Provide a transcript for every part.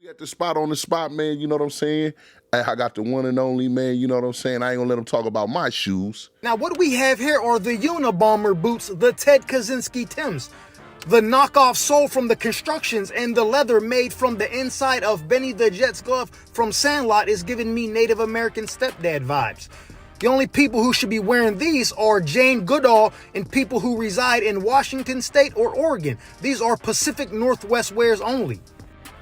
At the spot on the spot, man, you know what I'm saying? I got the one and only, man, you know what I'm saying? I ain't gonna let him talk about my shoes. Now what we have here are the Unabomber boots, the Ted Kaczynski Timbs. The knockoff sole from the Constructions and the leather made from the inside of Benny the Jet's glove from Sandlot is giving me Native American stepdad vibes. The only people who should be wearing these are Jane Goodall and people who reside in Washington State or Oregon. These are Pacific Northwest wears only.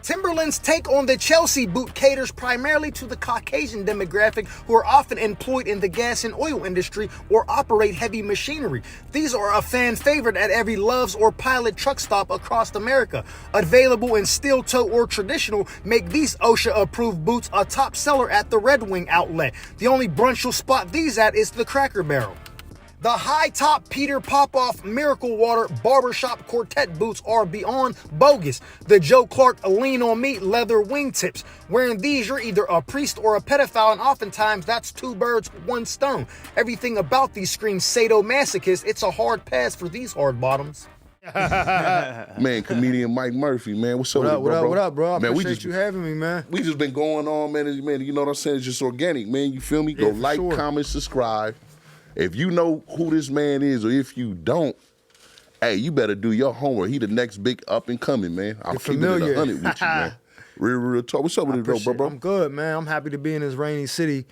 Timberland's take on the Chelsea boot caters primarily to the Caucasian demographic who are often employed in the gas and oil industry or operate heavy machinery. These are a fan favorite at every Love's or Pilot truck stop across America. Available in steel toe or traditional, make these OSHA-approved boots a top seller at the Red Wing outlet. The only brunch you'll spot these at is the Cracker Barrel. The high-top Peter Popoff Miracle Water Barbershop Quartet boots are beyond bogus. The Joe Clark Lean On Me leather wingtips. Wearing these, you're either a priest or a pedophile, and oftentimes that's two birds, one stone. Everything about these screams sadomasochist. It's a hard pass for these hard bottoms. Man, comedian Mike Murphy, man. What's up, What up, bro? I man, appreciate you having me, man. We just been going on, man. You know what I'm saying? It's just organic, man. You feel me? Go like, comment, subscribe. If you know who this man is, or if you don't, hey, you better do your homework. He the next big up and coming, man. I'm keeping it 100 with you, man. Real talk. What's up with it, bro? I'm good, man. I'm happy to be in this rainy city.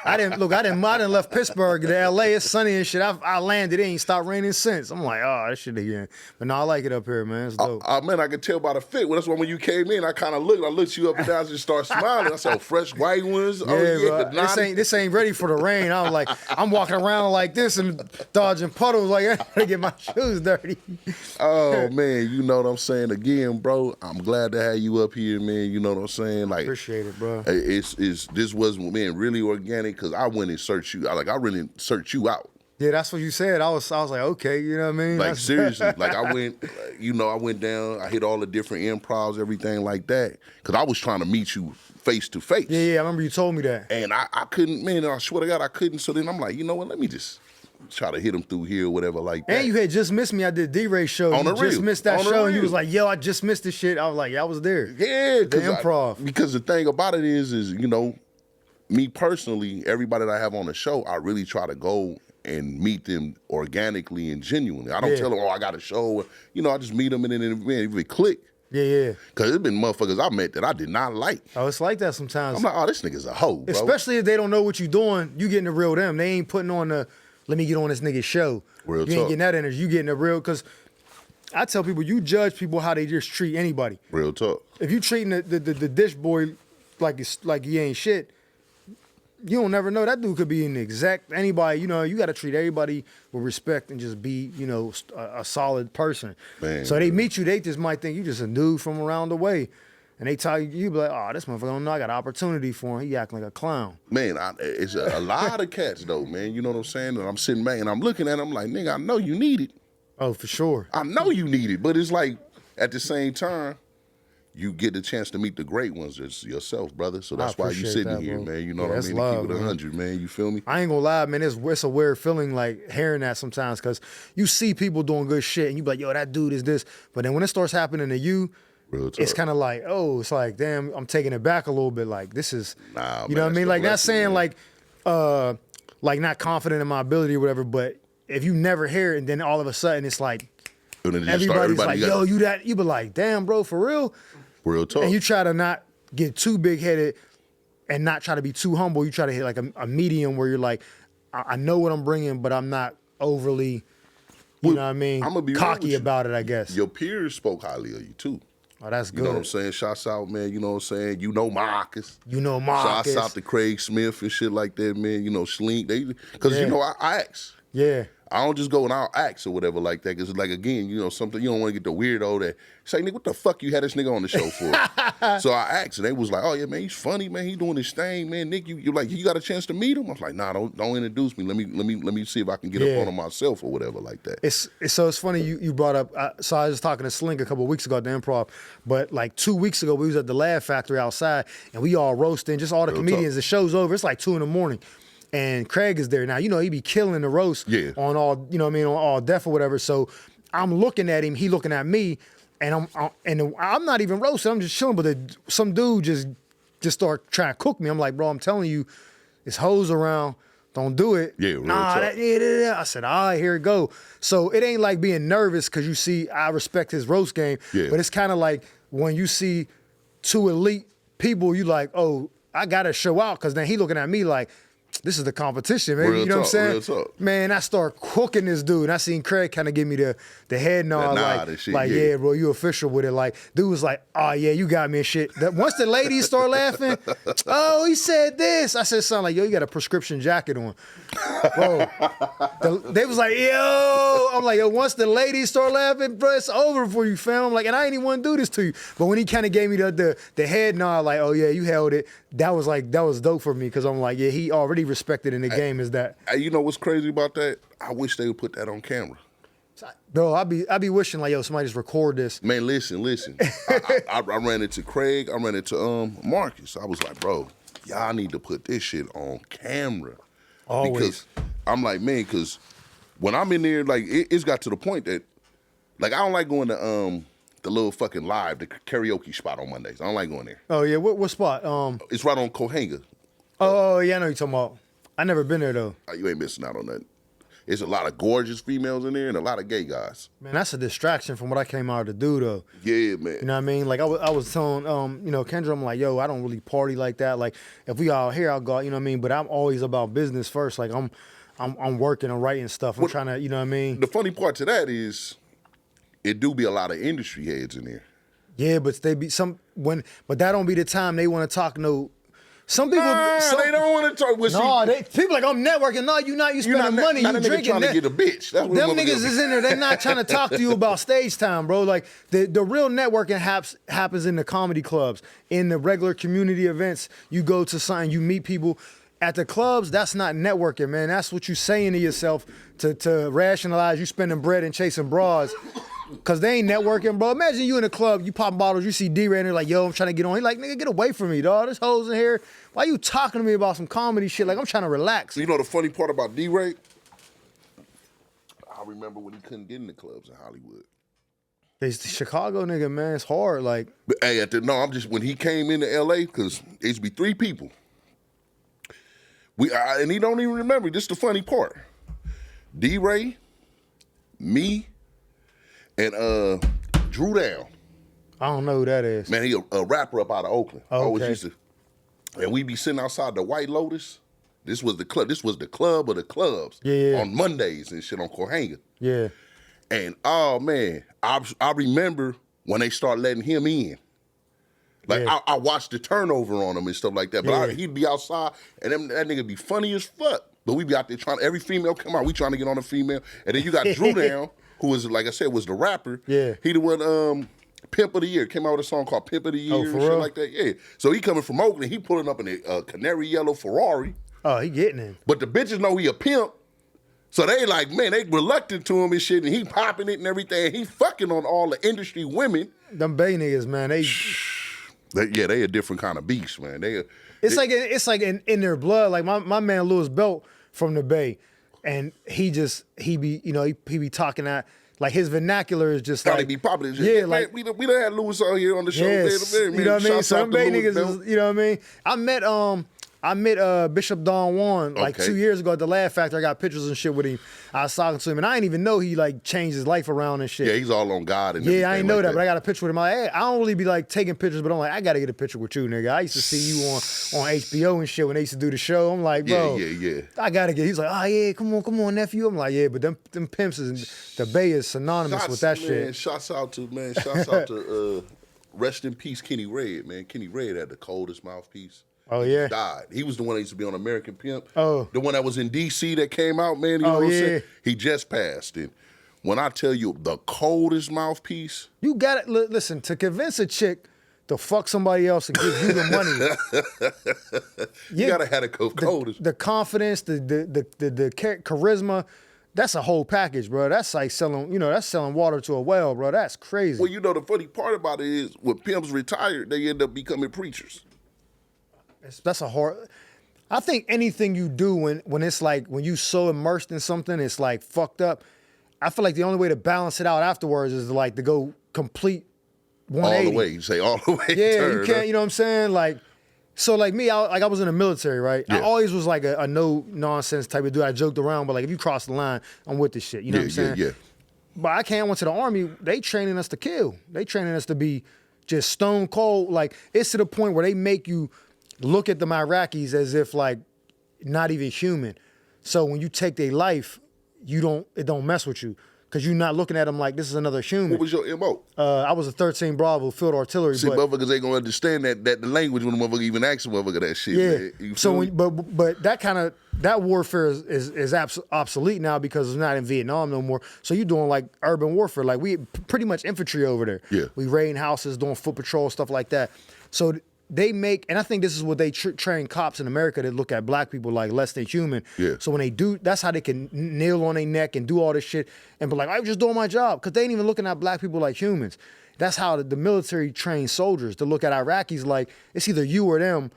I didn't left Pittsburgh to LA. It's sunny and shit. I landed. It ain't stopped raining since. I'm like, oh, that shit again. But no, I like it up here, man. It's dope. Man, I could tell by the fit. Well, that's why when you came in, I kind of looked you up and down, just start smiling. I saw fresh white ones. Yeah, this ain't ready for the rain. I was like, I'm walking around like this and dodging puddles like I gotta get my shoes dirty. Oh man, you know what I'm saying? Again, bro, I'm glad to have you up here, man. You know what I'm saying? Like, appreciate it, bro. This was, man, really organic because I went and searched you. I really searched you out. Yeah, that's what you said. I was like, okay, you know what I mean? Like, seriously. Like, I went down, I hit all the different improvs, everything like that. Because I was trying to meet you face to face. Yeah, I remember you told me that. And I couldn't, man, I swear to God, I couldn't. So then I'm like, you know what, let me just try to hit him through here or whatever like that. And you had just missed me. I did D-Ray show. On you the just real. missed that On the show. And you real. was like, yo, I just missed this shit. I was like, yeah, I was there. Yeah. The improv. Because the thing about it is, you know, me personally, everybody that I have on the show, I really try to go and meet them organically and genuinely. I don't tell them, oh, I got a show. You know, I just meet them and then if it click. Yeah. Because there's been motherfuckers I met that I did not like. Oh, it's like that sometimes. I'm like, oh, this nigga's a hoe, bro. Especially if they don't know what you're doing, you getting the real them. They ain't putting on the, let me get on this nigga's show. Real you talk. ain't getting that energy. You getting the real, because I tell people, you judge people how they just treat anybody. Real talk. If you treating the dish boy like he ain't shit, you don't never know. That dude could be an exact anybody. You know, you got to treat everybody with respect and just be, you know, a solid person. Man. So they meet you, they just might think you just a dude from around the way. And they tell you be like, oh, this motherfucker don't know I got an opportunity for him. He acting like a clown. Man, it's a lot of cats, though, man. You know what I'm saying? And I'm sitting back and I'm looking at him like, nigga, I know you need it. Oh, for sure. I know you need it. But it's like, at the same time, you get the chance to meet the great ones yourself, brother. So that's why you sitting here, man. You know what I mean? Love, to keep it 100, man. You feel me? I ain't gonna lie, man. It's a weird feeling like hearing that sometimes because you see people doing good shit and you be like, yo, that dude is this. But then when it starts happening to you, it's kind of like, oh, it's like, damn, I'm taking it back a little bit. Like, this is, you know what I mean? Like, not saying man. Like not confident in my ability or whatever, but if you never hear it and then all of a sudden it's like, everybody's like, yo, you that, you be like, damn, bro, for real? Real talk. And you try to not get too big-headed and not try to be too humble. You try to hit like a medium where you're like, I know what I'm bringing, but I'm not overly, you know what I mean, cocky about it, I guess. Your peers spoke highly of you, too. Oh, that's good. You know what I'm saying? Shouts out, man. You know what I'm saying? You know Marcus. Shouts out to Craig Smith and shit like that, man. You know, Slink. Because, you know, I ask. Yeah. I don't just go and I'll ask or whatever like that. Because, like, again, you know, something, you don't want to get the weirdo that say, nigga, what the fuck you had this nigga on the show for? So I asked, and they was like, oh, yeah, man, he's funny, man. He doing his thing, man. Nick, you like, you got a chance to meet him? I was like, nah, don't introduce me. Let me see if I can get up on him myself or whatever like that. So it's funny you brought up, so I was talking to Slink a couple of weeks ago at the Improv, but like 2 weeks ago, we was at the Laugh Factory outside, and we all roasting, just all the comedians. The show's over. It's like 2 a.m. And Craig is there. Now, you know, he be killing the roast on all, you know what I mean, on all deaf or whatever. So I'm looking at him, he looking at me, and I'm not even roasting. I'm just chilling, but some dude just start trying to cook me. I'm like, bro, I'm telling you, it's hoes around. Don't do it. Yeah, real talk. I said, all right, here it go. So it ain't like being nervous because you see I respect his roast game, but it's kind of like when you see two elite people, you like, oh, I got to show out because then he looking at me like, this is the competition, man. Real you know talk, what I'm real saying? talk. Man, I start cooking this dude. And I seen Craig kind of give me the head nod, yeah, bro, you official with it. Like, dude was like, oh, yeah, you got me and shit. Once the ladies start laughing, oh, he said this. I said something like, yo, you got a prescription jacket on. Bro, they was like, yo. I'm like, yo, once the ladies start laughing, bro, it's over for you, fam. I'm like, and I ain't even want to do this to you. But when he kind of gave me the head nod, like, oh, yeah, you held it, that was dope for me because I'm like, yeah, he already respected in the game is that. You know what's crazy about that? I wish they would put that on camera. Bro, I be wishing like, yo, somebody just record this. Man, listen. I ran into Craig. I ran into Marcus. I was like, bro, y'all need to put this shit on camera. Always. Because I'm like, man, because when I'm in there, like, it's got to the point that, like, I don't like going to the little fucking live, the karaoke spot on Mondays. I don't like going there. Oh, yeah, what spot? It's right on Kohanga. Oh, yeah, I know you're talking about. I never been there, though. You ain't missing out on that. There's a lot of gorgeous females in there and a lot of gay guys. Man, that's a distraction from what I came out to do, though. Yeah, man. You know what I mean? Like, I was telling, Kendra, I'm like, yo, I don't really party like that. Like, if we all here, I'll go, you know what I mean? But I'm always about business first. Like, I'm working and writing stuff. I'm trying to, you know what I mean? The funny part to that is, it do be a lot of industry heads in there. Yeah, but but that don't be the time they want to talk some people. They don't want to talk. People like, I'm networking. No, you not. You spending money. You drinking. Trying to get a bitch. That's what them niggas is in there. They're not trying to talk to you about stage time, bro. Like the real networking happens in the comedy clubs, in the regular community events. You go to something, you meet people. At the clubs, that's not networking, man. That's what you saying to yourself to rationalize you spending bread and chasing bras. Cause they ain't networking, bro. Imagine you in a club, you pop bottles, you see D-Ray and they're like, yo, I'm trying to get on. He like, nigga, get away from me, dog. There's hoes in here. Why you talking to me about some comedy shit? Like, I'm trying to relax. You know the funny part about D-Ray? I remember when he couldn't get in the clubs in Hollywood. It's the Chicago nigga, man. It's hard. Like, but hey, when he came into LA, because it used to be 3 people. And he don't even remember. This is the funny part. D-Ray, me, and Drew Down. I don't know who that is. Man, he a rapper up out of Oakland. Okay. Always used to, and we be sitting outside the White Lotus. This was the club. This was the club of the clubs. Yeah. On Mondays and shit on Kohanga. Yeah. And oh man, I remember when they start letting him in. Like I watched the turnover on him and stuff like that. But he'd be outside and that nigga be funny as fuck. But we be out there trying. Every female come out, we trying to get on a female. And then you got Drew Down, who was, like I said, was the rapper. Yeah. He the one Pimp of the Year. Came out with a song called Pimp of the Year and shit real? like that. Yeah. So he coming from Oakland. He pulling up in a canary yellow Ferrari. Oh, he getting it. But the bitches know he a pimp. So they like, man, they reluctant to him and shit. And he popping it and everything. He fucking on all the industry women. Them Bay niggas, man. They a different kind of beast, man. It's like in their blood. Like my man Louis Belt from the Bay. And he be talking that. Like his vernacular is just like, be popular. Yeah, man, like we done had Louis out here on the show. Yes, Man, you know what I mean. shouts So out them to Bay Louis niggas, Belt. you know what I mean. I met Bishop Don Juan like 2 years ago at the Laugh Factory. I got pictures and shit with him. I was talking to him, and I didn't even know he like changed his life around and shit. Yeah, he's all on God and yeah, I didn't know that, but I got a picture with him. I don't really be like taking pictures, but I'm like, I gotta get a picture with you, nigga. I used to see you on HBO and shit when they used to do the show. I'm like, bro, yeah. I gotta get. He's like, oh yeah, come on, nephew. I'm like, yeah, but them pimps the Bay is synonymous with that shit. Shouts out to rest in peace, Kenny Red, man. Kenny Red had the coldest mouthpiece. Oh, yeah? He died. He was the one that used to be on American Pimp. Oh. The one that was in D.C. that came out, man. You know what I'm saying? He just passed. And when I tell you the coldest mouthpiece. You got to listen, to convince a chick to fuck somebody else and give you the money. You got to have the coldest. The confidence, the charisma. That's a whole package, bro. That's like selling water to a well, bro. That's crazy. Well, you know, the funny part about it is when pimps retired, they end up becoming preachers. That's a hard. I think anything you do when it's like when you so immersed in something, it's like fucked up. I feel like the only way to balance it out afterwards is like to go complete 180. All the way. You say all the way. Yeah, turn, you can't. You know what I'm saying? Like, so like me, I was in the military, right? Yeah. I always was like a no nonsense type of dude. I joked around, but like if you cross the line, I'm with this shit. You know what I'm saying? Yeah. But I went to the Army. They training us to kill. They training us to be just stone cold. Like it's to the point where they make you look at them Iraqis as if like not even human. So when you take their life, it don't mess with you. Because you're not looking at them like this is another human. What was your MO? I was a 13 Bravo field artillery. See, motherfuckers ain't gonna understand that the language when the motherfucker even asks a motherfucker that shit. Yeah. Man. You So, feel me? but that warfare is obsolete now because it's not in Vietnam no more. So you're doing like urban warfare, like we pretty much infantry over there. Yeah. We raiding houses, doing foot patrol, stuff like that. So they make, and I think this is what they train cops in America that look at black people like less than human. Yeah. So when they do, that's how they can kneel on their neck and do all this shit and be like, I'm just doing my job. Because they ain't even looking at black people like humans. That's how the military trains soldiers to look at Iraqis like it's either you or them.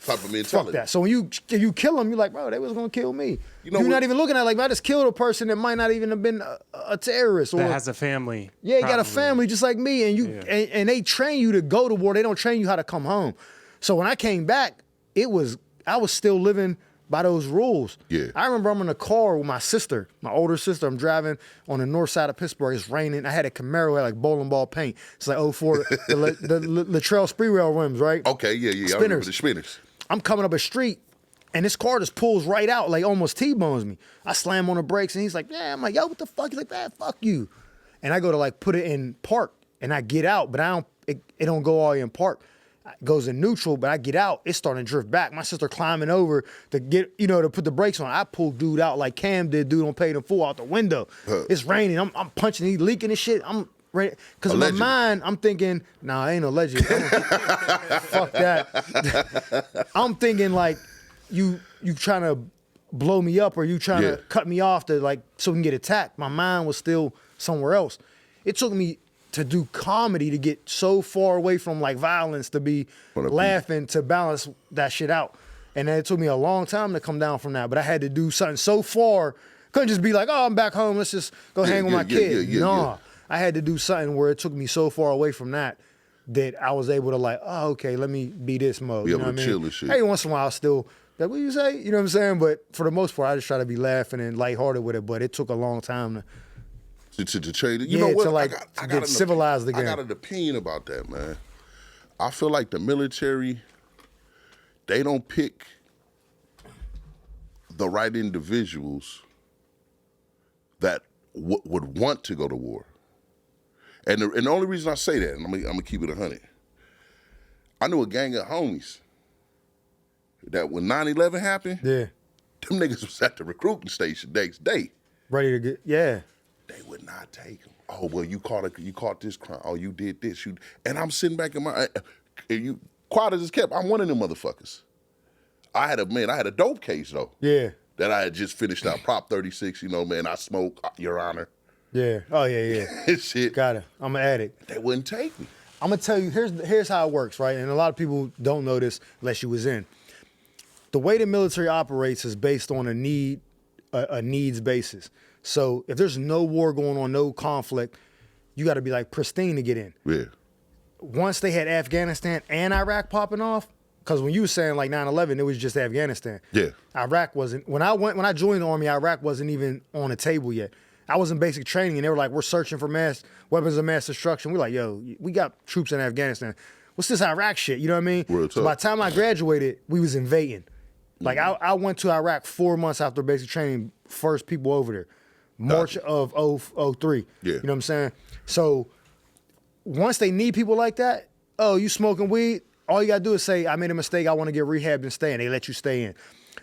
Type of mentality. Fuck that. So when you kill them, you're like, bro, they was gonna kill me. You know you're what- not even looking at it like, I just killed a person that might not even have been a terrorist. Or That has a family. yeah, you got a probably. family just like me, and and they train you to go to war. They don't train you how to come home. So when I came back, I was still living by those rules. Yeah. I remember I'm in a car with my sister, my older sister. I'm driving on the north side of Pittsburgh. It's raining. I had a Camaro, had like bowling ball paint. It's like 04, the Latrell Spree Rail rims, right? Okay, yeah. I remember Spinners. the spinners. I'm coming up a street, and this car just pulls right out, like almost T-bones me. I slam on the brakes, and he's like, yeah. I'm like, yo, what the fuck? He's like, man, fuck you. And I go to like put it in park, and I get out, but it don't go all the way in park. It goes in neutral, but I get out, it's starting to drift back. My sister climbing over to get, to put the brakes on. I pull dude out like Cam did, dude on Paid in Full out the window. It's raining, I'm punching, he leaking and shit. I'm ready. Because in my mind, I'm thinking, nah, I ain't no legend. Fuck that. I'm thinking like, you trying to blow me up or you trying to cut me off to like, so we can get attacked. My mind was still somewhere else. It took me to do comedy to get so far away from like violence to be laughing to balance that shit out. And then it took me a long time to come down from that, but I had to do something so far. Couldn't just be like, oh, I'm back home. Let's just go hang with my kid. Nah, I had to do something where it took me so far away from that I was able to like, oh, okay, let me be this mode. Yeah, You know what I chill mean? and shit. Every once in a while, I still, like, what you say? You know what I'm saying? But for the most part, I just try to be laughing and lighthearted with it. But it took a long time to trade it. You know what? to like to get civilized again. I got an opinion about that, man. I feel like the military, they don't pick the right individuals that would want to go to war. And the only reason I say that, and I'm gonna keep it 100. I knew a gang of homies that when 9/11 happened, Yeah. them niggas was at the recruiting station next day. Ready to get, yeah. They would not take him. Oh, well, you caught this crime. Oh, you did this. And I'm sitting back in my, quiet as it's kept. I'm one of them motherfuckers. I had a dope case though. Yeah. That I had just finished out, Prop 36. Man, I smoke, Your Honor. Yeah. Oh yeah, yeah. Shit. Got it. I'm an addict. They wouldn't take me. I'm gonna tell you. Here's how it works, right? And a lot of people don't know this unless you was in. The way the military operates is based on a needs basis. So if there's no war going on, no conflict, you got to be like pristine to get in. Yeah. Once they had Afghanistan and Iraq popping off, because when you were saying like 9/11, it was just Afghanistan. Yeah. Iraq wasn't. When I joined the Army, Iraq wasn't even on the table yet. I was in basic training, and they were like, we're searching for weapons of mass destruction. We're like, yo, we got troops in Afghanistan. What's this Iraq shit? You know what I mean? Real So tough. by the time I graduated, we was invading. Like I went to Iraq 4 months after basic training, first people over there. March of 03. Yeah. You know what I'm saying? So once they need people like that, oh, you smoking weed? All you got to do is say, I made a mistake. I want to get rehabbed and stay in. They let you stay in.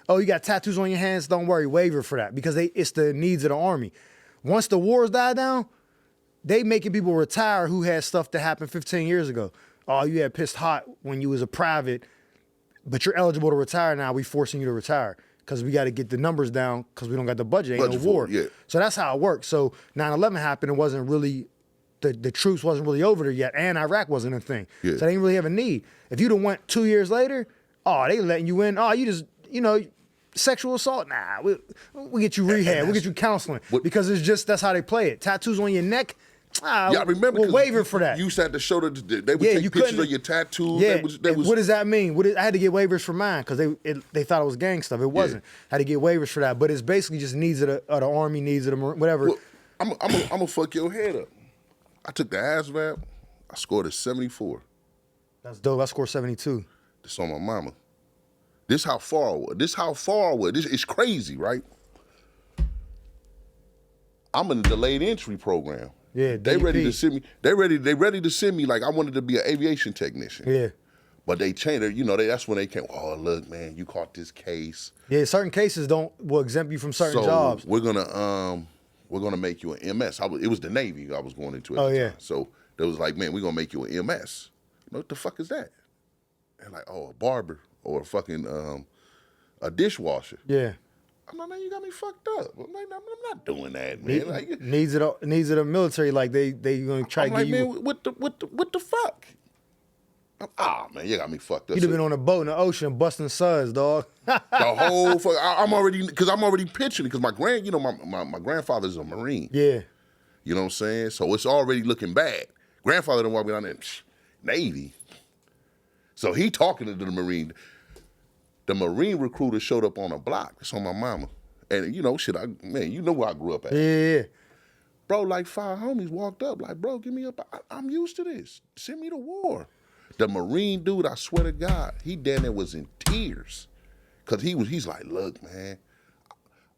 Oh, you got tattoos on your hands? Don't worry, waiver for that because it's the needs of the Army. Once the wars die down, they making people retire who had stuff that happened 15 years ago. Oh, you had pissed hot when you was a private, but you're eligible to retire now. We forcing you to retire because we got to get the numbers down because we don't got the budget. Ain't Budget no war. for it, yeah. So that's how it works. So 9/11 happened. It wasn't really, the troops wasn't really over there yet, and Iraq wasn't a thing. Yeah. So they didn't really have a need. If you'd have went 2 years later, oh, they letting you in. Oh, you just, sexual assault? Nah, we get you rehab. We get you counseling. Because it's just, that's how they play it. Tattoos on your neck, Y'all remember? We'll waiver for that. You used to have to show they would take pictures of your tattoos. Yeah. They was, what does that mean? I had to get waivers for mine because they thought it was gang stuff. It wasn't. I had to get waivers for that. But it's basically just needs of the Army, needs of the Marine, whatever. Well, I'm gonna fuck your head up. I took the ASVAB. I scored a 74. That's dope. I scored 72. This on my mama. This how far I was. This is crazy, right? I'm in a delayed entry program. Yeah, they DP. ready to send me. They ready to send me like I wanted to be an aviation technician. Yeah. But they changed it. You know, that's when they came. Oh, look, man, you caught this case. Yeah, certain cases will exempt you from certain jobs. We're gonna make you an MS. It was the Navy I was going into at the time. So they was like, man, we're gonna make you an MS. You know, what the fuck is that? And like, oh, a barber or a fucking a dishwasher. Yeah. I'm like, man, you got me fucked up. I'm like, I'm not doing that, man. Like, needs of the military, like they gonna try to get you. Man, what the fuck? Man, you got me fucked up. You'd have been on a boat in the ocean busting suds, dog. The whole fuck. I'm already picturing it because my grandfather's a Marine. Yeah. You know what I'm saying? So it's already looking bad. Grandfather done walk me down there, Navy. So he talking to the Marine. The Marine recruiter showed up on a block. It's on my mama. And you know, you know where I grew up at. Yeah. Bro, like 5 homies walked up, like, bro, give me up. I'm used to this. Send me to war. The Marine dude, I swear to God, he down there was in tears. Cause he's like, look, man,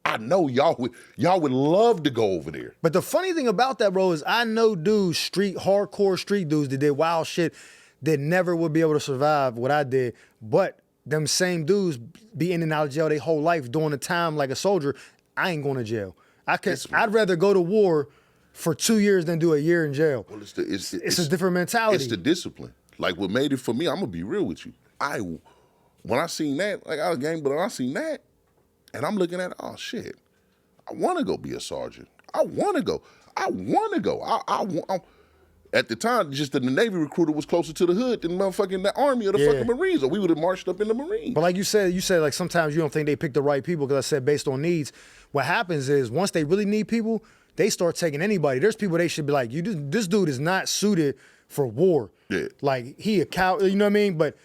I know y'all would love to go over there. But the funny thing about that, bro, is I know dudes, hardcore street dudes that did wild shit that never would be able to survive what I did. But them same dudes be in and out of jail their whole life doing the time like a soldier. I ain't going to jail. I'd rather go to war for 2 years than do a year in jail. Well, it's a different mentality. It's the discipline. Like what made it for me, I'm gonna be real with you. When I seen that, like I was gang, but I seen that, and I'm looking at, oh shit, I want to go be a sergeant. I want to go. At the time, just the Navy recruiter was closer to the hood than motherfucking the Army or the fucking Marines, or we would have marched up in the Marines. But like you said like sometimes you don't think they pick the right people because I said based on needs. What happens is once they really need people, they start taking anybody. There's people they should be like, this dude is not suited for war. Yeah. Like he a coward, you know what I mean? But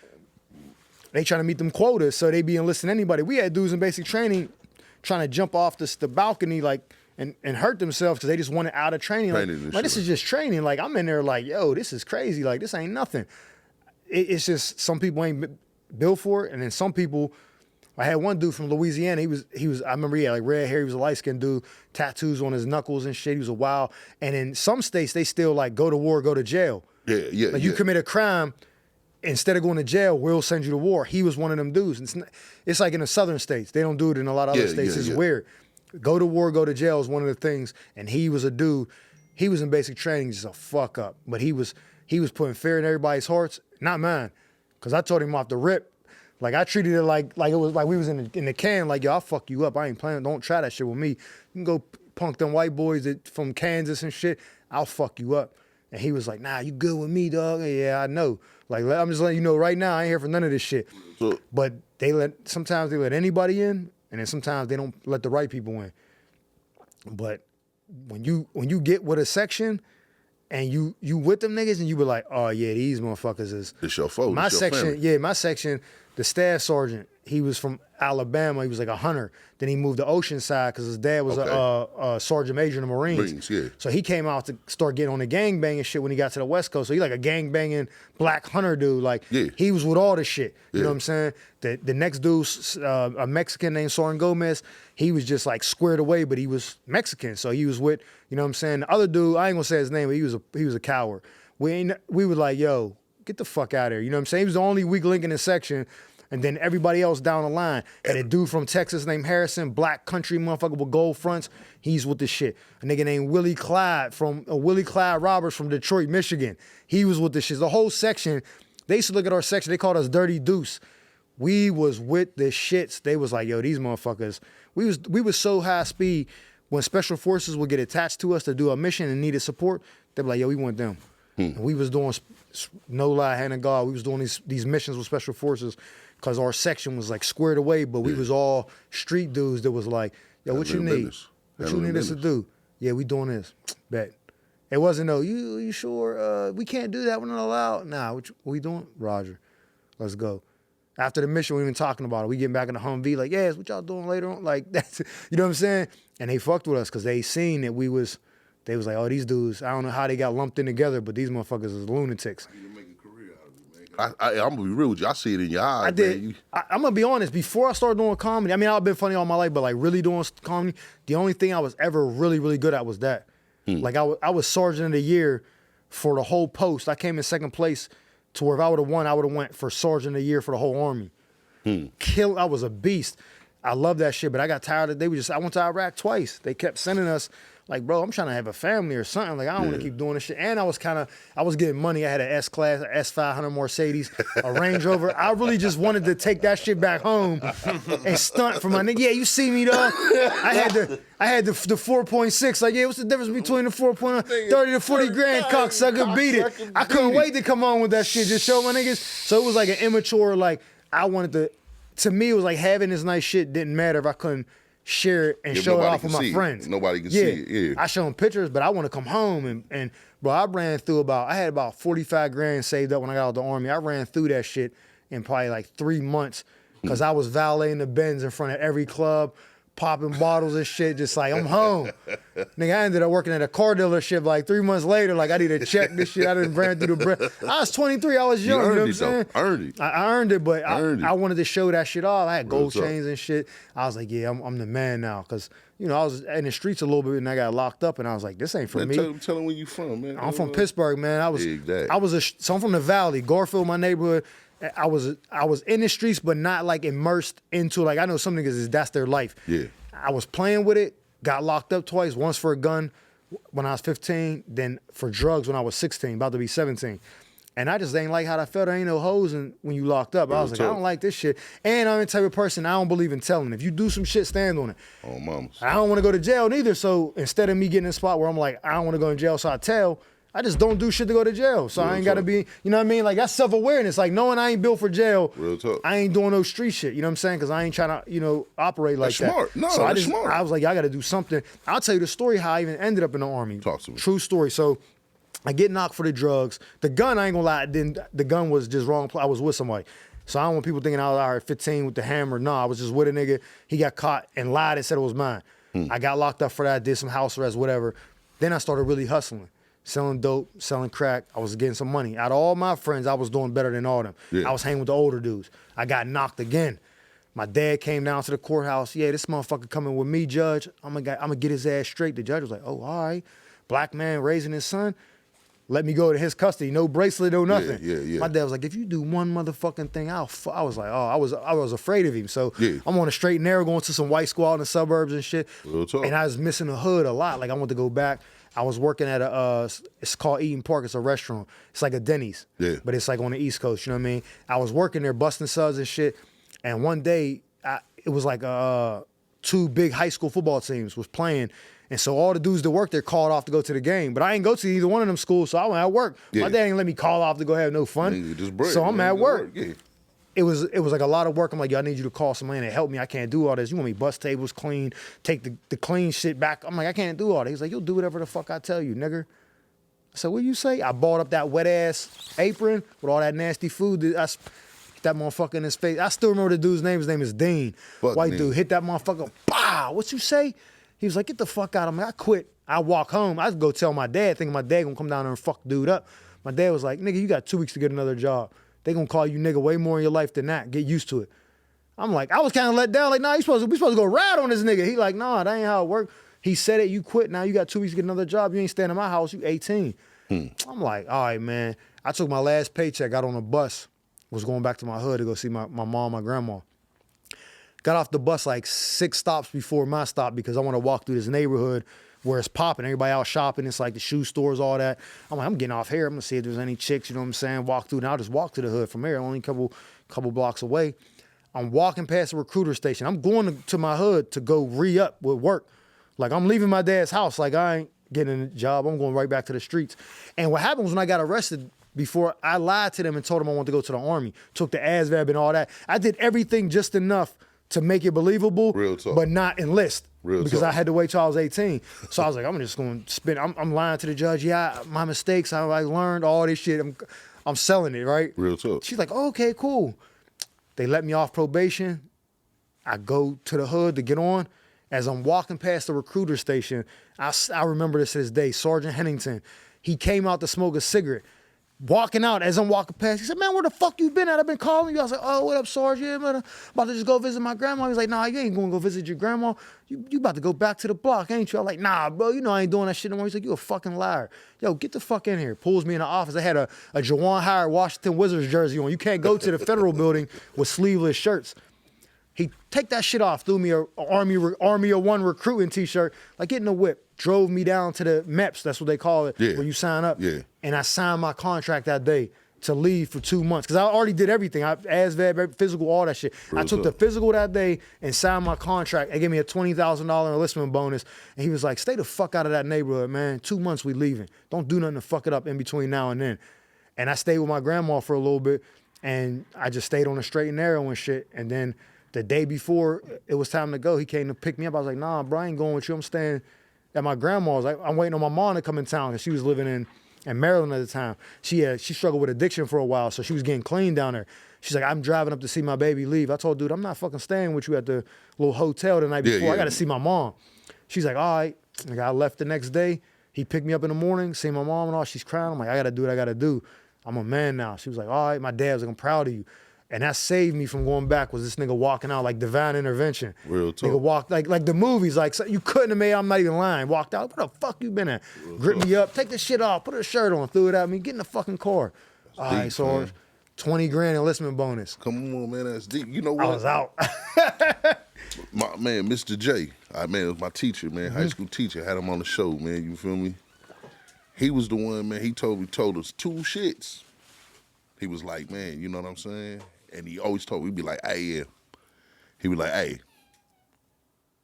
they trying to meet them quotas, so they be enlisting anybody. We had dudes in basic training trying to jump off the balcony like and hurt themselves because they just wanted out of training. Like this is just training. Like I'm in there like, yo, this is crazy. Like this ain't nothing. It's just some people ain't built for it, and then some people. I had one dude from Louisiana. He was. I remember he had like red hair. He was a light skinned dude, tattoos on his knuckles and shit. He was a wild. And in some states, they still like go to war, go to jail. Yeah. Like you commit a crime, instead of going to jail, we'll send you to war. He was one of them dudes. It's like in the southern states. They don't do it in a lot of other states. It's weird. Go to war, go to jail is one of the things. And he was a dude. He was in basic training, just a fuck up. But he was putting fear in everybody's hearts, not mine. Because I told him off the rip. Like I treated it like it was like we was in the can. Like yo, I'll fuck you up. I ain't playing. Don't try that shit with me. You can go punk them white boys from Kansas and shit. I'll fuck you up. And he was like, nah, you good with me, dog? Yeah, I know. Like I'm just letting you know right now, I ain't here for none of this shit. But sometimes they let anybody in, and then sometimes they don't let the right people in. But when you get with a section. And you with them niggas and you be like, oh yeah, these motherfuckers is. It's your foe. My section, the staff sergeant, he was from Alabama. He was like a hunter. Then he moved to Oceanside because his dad was a sergeant major in the Marines. So he came out to start getting on the gangbanging shit when he got to the West Coast. So he like a gangbanging black hunter dude. Like he was with all the shit. You know what I'm saying? The next dude, a Mexican named Soren Gomez, he was just like squared away, but he was Mexican. So he was with, you know what I'm saying? The other dude, I ain't gonna say his name, but he was a coward. We were like, yo, get the fuck out of here. You know what I'm saying? He was the only weak link in the section. And then everybody else down the line. And a dude from Texas named Harrison, black country motherfucker with gold fronts, he's with the shit. A nigga named Willie Clyde Roberts from Detroit, Michigan. He was with the shit. The whole section, they used to look at our section, they called us Dirty Deuce. We was with the shits. They was like, yo, these motherfuckers. We was so high speed, when special forces would get attached to us to do a mission and needed support, they'd be like, yo, we want them. And we was doing, no lie, hand of God, we was doing these missions with special forces because our section was like squared away, but we was all street dudes that was like, yo, what you need? What you need us to do? Yeah, we doing this. Bet. It wasn't no, you sure? We can't do that. We're not allowed. Nah, what we doing? Roger, let's go. After the mission, we even talking about it. We getting back in the Humvee, like, yes, what y'all doing later on? Like, that's, you know what I'm saying? And they fucked with us because they seen that they was like, oh, these dudes, I don't know how they got lumped in together, but these motherfuckers is lunatics. You make a career out of it, man. I'm going to be real with you. I see it in your eyes, I did. man. I'm going to be honest. Before I started doing comedy, I mean, I've been funny all my life, but like really doing comedy, the only thing I was ever really, really good at was that. Like I was Sergeant of the Year for the whole post. I came in second place to where if I would have won, I would have went for Sergeant of the Year for the whole Army. I was a beast. I love that shit, but I got tired of it. I went to Iraq twice. They kept sending us like, bro, I'm trying to have a family or something. Like, I don't want to keep doing this shit. And I was getting money. I had an S-Class, an S500 Mercedes, a Range Rover. I really just wanted to take that shit back home and stunt for my nigga. Yeah, you see me, dog. I had the 4.6. Like, yeah, what's the difference between the 4.0? 30 to 40 grand, cocksucker, beat it. I couldn't wait to come on with that shit. Just show my niggas. So it was like an immature, like, I wanted to me, it was like having this nice shit didn't matter if I couldn't share it and show it off with my friends. Nobody can see it. Yeah. I show them pictures, but I want to come home and bro, I had about 45 grand saved up when I got out of the Army. I ran through that shit in probably like 3 months because I was valeting the Benz in front of every club, popping bottles and shit, just like, I'm home. Nigga, I ended up working at a car dealership like 3 months later, like I need to check this shit. I done ran through the bread. I was 23, I was young, you know what I'm saying? Earned it. I earned it, but I wanted to show that shit off. I had gold chains and shit. I was like, yeah, I'm the man now. Because, you know, I was in the streets a little bit and I got locked up and I was like, this ain't for me. Tell them where you from, man. I'm from Pittsburgh, man. So I'm from the Valley, Garfield, my neighborhood. I was in the streets, but not like immersed into, like, I know some niggas that's their life. Yeah. I was playing with it, got locked up twice, once for a gun when I was 15, then for drugs when I was 16, about to be 17. And I just ain't like how I felt. There ain't no hoes when you locked up. I was like, I don't like this shit. And I'm the type of person, I don't believe in telling. If you do some shit, stand on it. Oh, mamas. I don't want to go to jail neither. So instead of me getting in a spot where I'm like, I don't want to go to jail, so I tell, I just don't do shit to go to jail. So I ain't got to be, you know what I mean? Like, that's self-awareness. Like, knowing I ain't built for jail, Real talk. I ain't doing no street shit. You know what I'm saying? Because I ain't trying to, you know, operate like that's smart. that. No, so that's smart. I was like, I got to do something. I'll tell you the story how I even ended up in the Army. Talk to me. True story. So I get knocked for the drugs. The gun, I ain't gonna lie, the gun was just wrong. I was with somebody. So I don't want people thinking I was out at 15 with the hammer. No, I was just with a nigga. He got caught and lied and said it was mine. I got locked up for that, did some house arrest, whatever. Then I started really hustling. Selling dope, selling crack. I was getting some money. Out of all my friends, I was doing better than all of them. Yeah. I was hanging with the older dudes. I got knocked again. My dad came down to the courthouse. Yeah, this motherfucker coming with me, Judge. I'm gonna get his ass straight. The judge was like, oh, all right. Black man raising his son. Let me go to his custody. No bracelet, no nothing. Yeah. My dad was like, if you do one motherfucking thing, I was like, oh, I was afraid of him. So I'm on a straight and narrow going to some white squad in the suburbs and shit. And I was missing the hood a lot. Like, I wanted to go back. I was working at it's called Eden Park. It's a restaurant. It's like a Denny's, but it's like on the East Coast. You know what I mean? I was working there, busting subs and shit. And one day, it was like 2 big high school football teams was playing. And so all the dudes that worked there called off to go to the game. But I ain't go to either one of them schools, so I went at work. My dad ain't let me call off to go have no fun. So I'm at work. It was like a lot of work. I'm like, yo, I need you to call somebody to help me. I can't do all this. You want me bust tables clean, take the clean shit back. I'm like, I can't do all that. He's like, you'll do whatever the fuck I tell you, nigger. I said, what you say? I bought up that wet ass apron with all that nasty food. I hit that motherfucker in his face. I still remember the dude's name. His name is Dean. White dude. Hit that motherfucker. Bah! What you say? He was like, get the fuck out of me. I quit. I walk home. I go tell my dad, thinking my dad gonna come down there and fuck the dude up. My dad was like, nigga, you got 2 weeks to get another job. They gonna call you nigga way more in your life than that. Get used to it. I'm like, I was kind of let down. Like, nah, we supposed to go ride on this nigga. He like, nah, that ain't how it work. He said it, you quit. Now you got 2 weeks to get another job. You ain't staying in my house. You 18. I'm like, all right, man. I took my last paycheck, got on a bus, was going back to my hood to go see my mom, my grandma. Got off the bus like 6 stops before my stop because I want to walk through this neighborhood where it's popping. Everybody out shopping. It's like the shoe stores, all that. I'm like, I'm getting off here. I'm going to see if there's any chicks, you know what I'm saying? Walk through. And I'll just walk to the hood from here, only a couple blocks away. I'm walking past the recruiter station. I'm going to my hood to go re-up with work. Like, I'm leaving my dad's house. Like, I ain't getting a job. I'm going right back to the streets. And what happened was when I got arrested, before I lied to them and told them I wanted to go to the Army, took the ASVAB and all that. I did everything just enough to make it believable, Real talk. but not enlist. Real because talk. I had to wait till I was 18. So I was like, I'm just going to spin. I'm lying to the judge. Yeah, my mistakes. I learned all this shit. I'm selling it, right? Real talk. She's like, oh, okay, cool. They let me off probation. I go to the hood to get on. As I'm walking past the recruiter station, I remember this to this day. Sergeant Hennington, he came out to smoke a cigarette. Walking out, as I'm walking past, he said, man, where the fuck you been at? I've been calling you. I was like, oh, what up, Sergeant? I'm about to just go visit my grandma. He was like, nah, you ain't going to go visit your grandma. You about to go back to the block, ain't you? I was like, nah, bro, you know I ain't doing that shit no more. He's like, you a fucking liar. Yo, get the fuck in here. Pulls me in the office. I had a Jawan Howard Washington Wizards jersey on. You can't go to the federal building with sleeveless shirts. He take that shit off, threw me a Army of One recruiting t-shirt, like getting a whip, drove me down to the MEPS, that's what they call it, where you sign up. Yeah. And I signed my contract that day to leave for 2 months. Because I already did everything. ASVAB, physical, all that shit. I took the physical that day and signed my contract. They gave me a $20,000 enlistment bonus. And he was like, stay the fuck out of that neighborhood, man. 2 months we leaving. Don't do nothing to fuck it up in between now and then. And I stayed with my grandma for a little bit. And I just stayed on the straight and narrow and shit. And then the day before it was time to go, he came to pick me up. I was like, nah, bro, I ain't going with you. I'm staying at my grandma's. I'm waiting on my mom to come in town because she was living in Maryland at the time. She struggled with addiction for a while, so she was getting clean down there. She's like, I'm driving up to see my baby leave. I told dude, I'm not fucking staying with you at the little hotel the night before. I got to see my mom. She's like, all right. Like, I left the next day. He picked me up in the morning, see my mom and all. She's crying. I'm like, I got to do what I got to do. I'm a man now. She was like, all right. My dad was like, I'm proud of you. And that saved me from going back was this nigga walking out like divine intervention. Real talk. Nigga walked like the movies, like so you couldn't have made, I'm not even lying. Walked out, where the fuck you been at? Grip me up, take the shit off, put a shirt on, threw it at me, get in the fucking car. All right, so 20 grand enlistment bonus. Come on, man, that's deep. You know what? I was out. My man, Mr. J, man, it was my teacher, man, high school teacher, had him on the show, man, you feel me? He was the one, man, he told us 2 shits. He was like, man, you know what I'm saying? And he always told, we'd be like, hey, yeah. He was like, hey,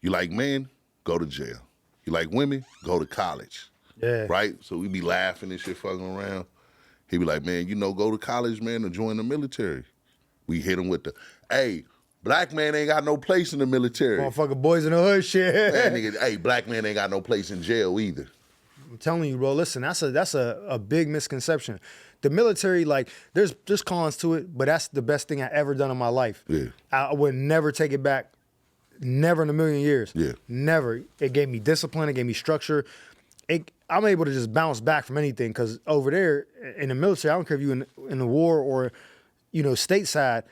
you like men? Go to jail. You like women? Go to college. Yeah. Right? So we'd be laughing and shit, fucking around. He'd be like, man, go to college, man, or join the military. We hit him with the, hey, black man ain't got no place in the military. Motherfucking boys in the hood shit. Man, nigga, hey, black man ain't got no place in jail either. I'm telling you, bro, listen, that's a big misconception. The military, like, there's cons to it, but that's the best thing I ever done in my life. Yeah. I would never take it back. Never in a million years. Yeah. Never. It gave me discipline. It gave me structure. I'm able to just bounce back from anything because over there in the military, I don't care if you in the war or, stateside,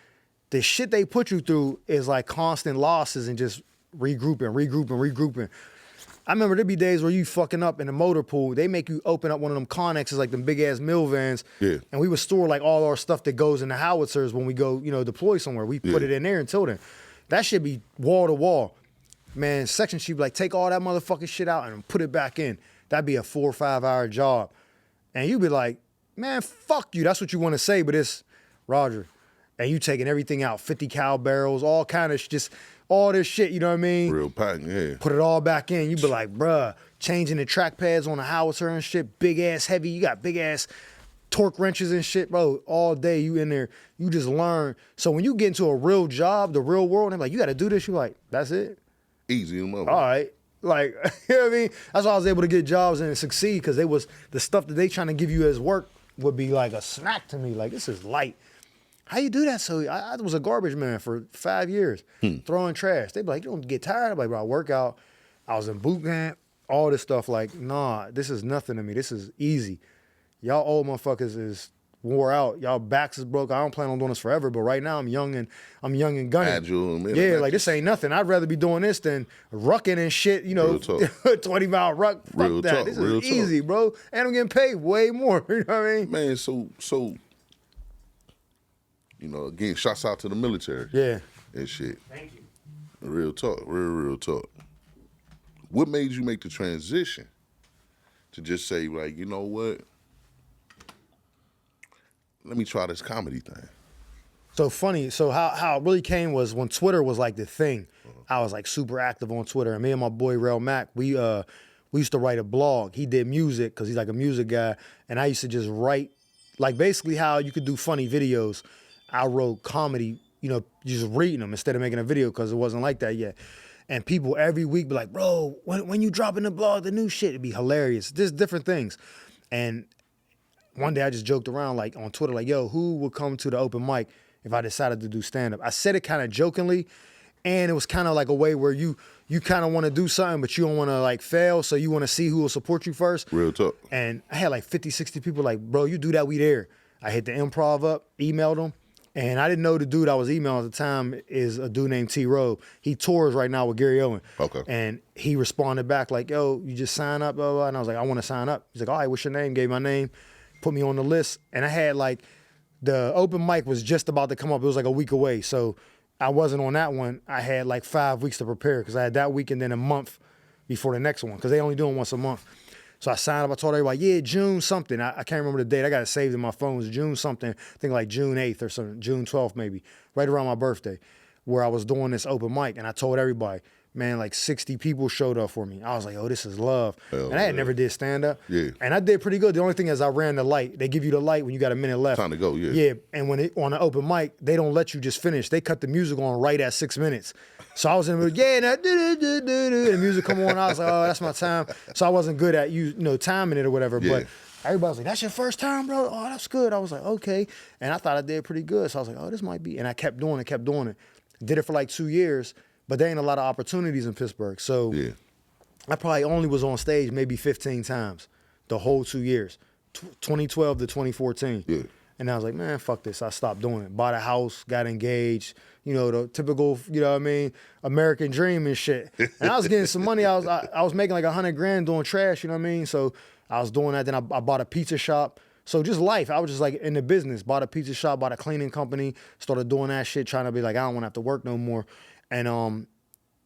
the shit they put you through is like constant losses and just regrouping. I remember there'd be days where you fucking up in the motor pool. They make you open up one of them Connexes, like them big ass mill vans. Yeah. And we would store like all our stuff that goes in the howitzers when we go, deploy somewhere. We put it in there until then. That should be wall to wall. Man, section she'd be like, take all that motherfucking shit out and put it back in. That'd be a 4 or 5 hour job. And you'd be like, man, fuck you. That's what you want to say, but it's Roger. And you taking everything out, 50 cal barrels, all kind of just all this shit, you know what I mean? Real packing, yeah. Put it all back in. You be like, bruh, changing the track pads on the howitzer and shit, big ass heavy. You got big ass torque wrenches and shit, bro. All day you in there, you just learn. So when you get into a real job, the real world, and they're like, you got to do this. You like, that's it. Easy, mother. All right. Like, you know what I mean? That's why I was able to get jobs and succeed because the stuff that they trying to give you as work would be like a snack to me. Like, this is light. How you do that? So I was a garbage man for 5 years, throwing trash. They be like, you don't get tired? I'm like, bro, I work out. I was in boot camp, all this stuff. Like, nah, this is nothing to me. This is easy. Y'all old motherfuckers is wore out. Y'all backs is broke. I don't plan on doing this forever, but right now I'm young and gunning. Agile, man. Yeah, like this ain't nothing. I'd rather be doing this than rucking and shit, 20-mile ruck. Fuck Real that. talk, This real is easy, talk. bro. And I'm getting paid way more. You know what I mean? Man, so again, shouts out to the military. Yeah. And shit. Thank you. Real talk, real talk. What made you make the transition to just say, like, you know what? Let me try this comedy thing. So funny. So how it really came was when Twitter was like the thing. I was like super active on Twitter, and me and my boy Rel Mack, we used to write a blog. He did music because he's like a music guy, and I used to just write like basically how you could do funny videos. I wrote comedy just reading them instead of making a video because it wasn't like that yet. And people every week be like, bro, when you dropping the blog, the new shit, it'd be hilarious. Just different things. And one day I just joked around like on Twitter, like, yo, who would come to the open mic if I decided to do stand-up? I said it kind of jokingly, and it was kind of like a way where you kind of want to do something, but you don't want to like fail, so you want to see who will support you first. Real talk. And I had like 50, 60 people like, bro, you do that, we there. I hit the Improv up, emailed them, and I didn't know the dude I was emailing at the time is a dude named T. Rowe. He tours right now with Gary Owen. Okay. And he responded back like, yo, you just sign up, blah, blah. And I was like, I want to sign up. He's like, all right, what's your name? Gave my name, put me on the list. And I had like, the open mic was just about to come up. It was like a week away. So I wasn't on that one. I had like 5 weeks to prepare because I had that week and then a month before the next one because they only do them once a month. So I signed up. I told everybody, yeah, June something. I can't remember the date. I got it saved in my phone. It was June something. I think like June 8th or something, June 12th maybe, right around my birthday, where I was doing this open mic. And I told everybody, man, like 60 people showed up for me. I was like, oh, this is love. And I had never did stand-up. Yeah. And I did pretty good. The only thing is I ran the light. They give you the light when you got a minute left. Time to go, yeah. Yeah, and when on the open mic, they don't let you just finish. They cut the music on right at 6 minutes. So I was in the middle, yeah, and the music come on. I was like, oh, that's my time. So I wasn't good at timing it or whatever. Yeah. But everybody was like, that's your first time, bro? Oh, that's good. I was like, okay. And I thought I did pretty good. So I was like, oh, this might be. And I kept doing it. Did it for like 2 years, but there ain't a lot of opportunities in Pittsburgh. So yeah. I probably only was on stage maybe 15 times the whole 2 years, 2012 to 2014. Yeah. And I was like, man, fuck this. I stopped doing it. Bought a house, got engaged, the typical, American dream and shit. And I was getting some money. I was making like $100,000 doing trash, you know what I mean? So I was doing that. Then I bought a pizza shop. So just life. I was just like in the business. Bought a pizza shop, bought a cleaning company, started doing that shit, trying to be like, I don't want to have to work no more. And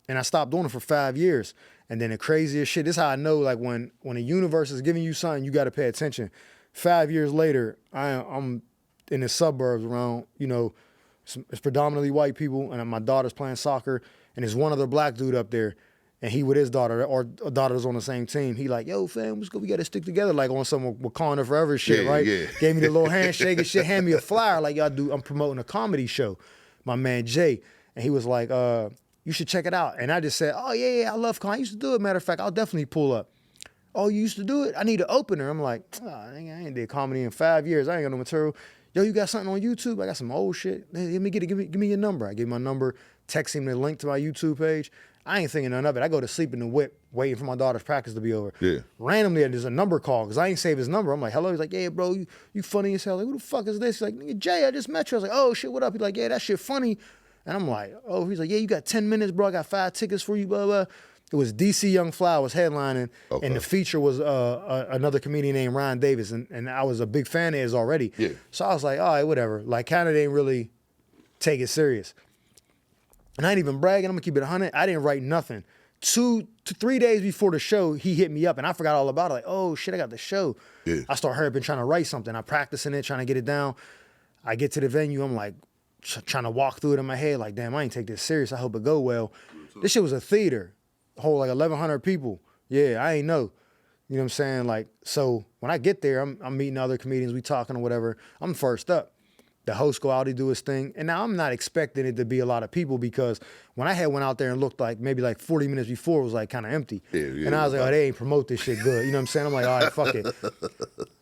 I stopped doing it for 5 years. And then the craziest shit, this is how I know, like when the universe is giving you something, you got to pay attention. 5 years later, I'm in the suburbs around, it's predominantly white people, and my daughter's playing soccer, and there's one other black dude up there, and he with his daughter, or a daughter's on the same team. He like, yo, fam, let's go, we got to stick together, like on some Wakanda Forever shit, right? Yeah. Gave me the little handshake and shit, hand me a flyer, like y'all do, I'm promoting a comedy show. My man Jay, and he was like, you should check it out. And I just said, oh, yeah, I love comedy. I used to do it. Matter of fact, I'll definitely pull up. Oh, you used to do it? I need an opener. I'm like, oh, I ain't did comedy in 5 years. I ain't got no material. Yo, you got something on YouTube? I got some old shit. Hey, let me get it. Give me your number. I gave my number, text him the link to my YouTube page. I ain't thinking none of it. I go to sleep in the whip, waiting for my daughter's practice to be over. Yeah. Randomly, there's a number call, because I ain't save his number. I'm like, hello? He's like, yeah, bro, you funny as hell. Like, who the fuck is this? He's like, nigga, Jay, I just met you. I was like, oh, shit, what up? He's like, yeah, that shit funny. And I'm like, oh, he's like, yeah, you got 10 minutes, bro. I got 5 tickets for you, blah, blah. It was DC Young Fly was headlining, okay. And the feature was another comedian named Ryan Davis, and I was a big fan of his already. Yeah. So I was like, all right, whatever. Like, kind of didn't really take it serious. And I ain't even bragging. I'm going to keep it 100. I didn't write nothing. 2 to 3 days before the show, he hit me up, and I forgot all about it. Like, oh, shit, I got the show. Yeah. I start hurrying, trying to write something. I'm practicing it, trying to get it down. I get to the venue. I'm like, trying to walk through it in my head. Like, damn, I ain't take this serious. I hope it go well. This shit was a theater. Whole like 1,100 people. Yeah, I ain't know. You know what I'm saying? Like, so when I get there, I'm meeting other comedians, we talking or whatever. I'm first up. The host go out, he do his thing. And now I'm not expecting it to be a lot of people, because when I had went out there and looked like maybe like 40 minutes before, it was like kind of empty. Yeah, and I was like, oh, they ain't promote this shit good. You know what I'm saying? I'm like, all right, fuck it.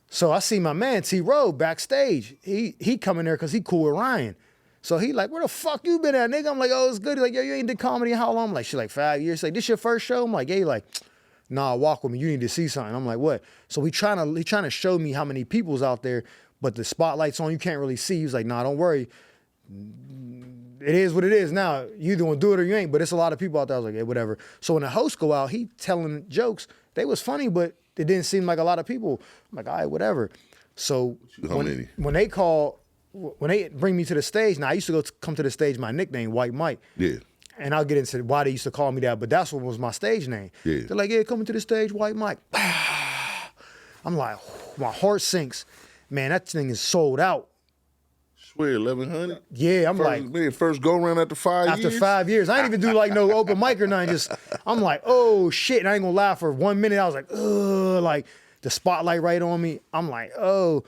So I see my man T. Rowe backstage. He coming there because he cool with Ryan. So he like, where the fuck you been at, nigga? I'm like, oh, it's good. He like, yo, you ain't did comedy in how long? I'm like, shit, like 5 years. He's like, this your first show? I'm like, yeah. He like, nah, walk with me. You need to see something. I'm like, what? So he trying to show me how many people's out there, but the spotlight's on, you can't really see. He was like, nah, don't worry. It is what it is now. You either gonna do it or you ain't, but it's a lot of people out there. I was like, yeah, whatever. So when the hosts go out, he telling jokes. They was funny, but it didn't seem like a lot of people. I'm like, all right, whatever. So when they bring me to the stage, now I used to come to the stage, my nickname, White Mike. Yeah. And I'll get into why they used to call me that, but that's what was my stage name. Yeah. They're like, yeah, coming to the stage, White Mike. I'm like, my heart sinks. Man, that thing is sold out. Swear, 1,100? Yeah, I'm like. Man, first go around after 5 years? After 5 years. I didn't even do like no open mic or nothing. I'm like, oh shit. And I ain't gonna lie, for 1 minute, I was like, ugh, like the spotlight right on me. I'm like, oh.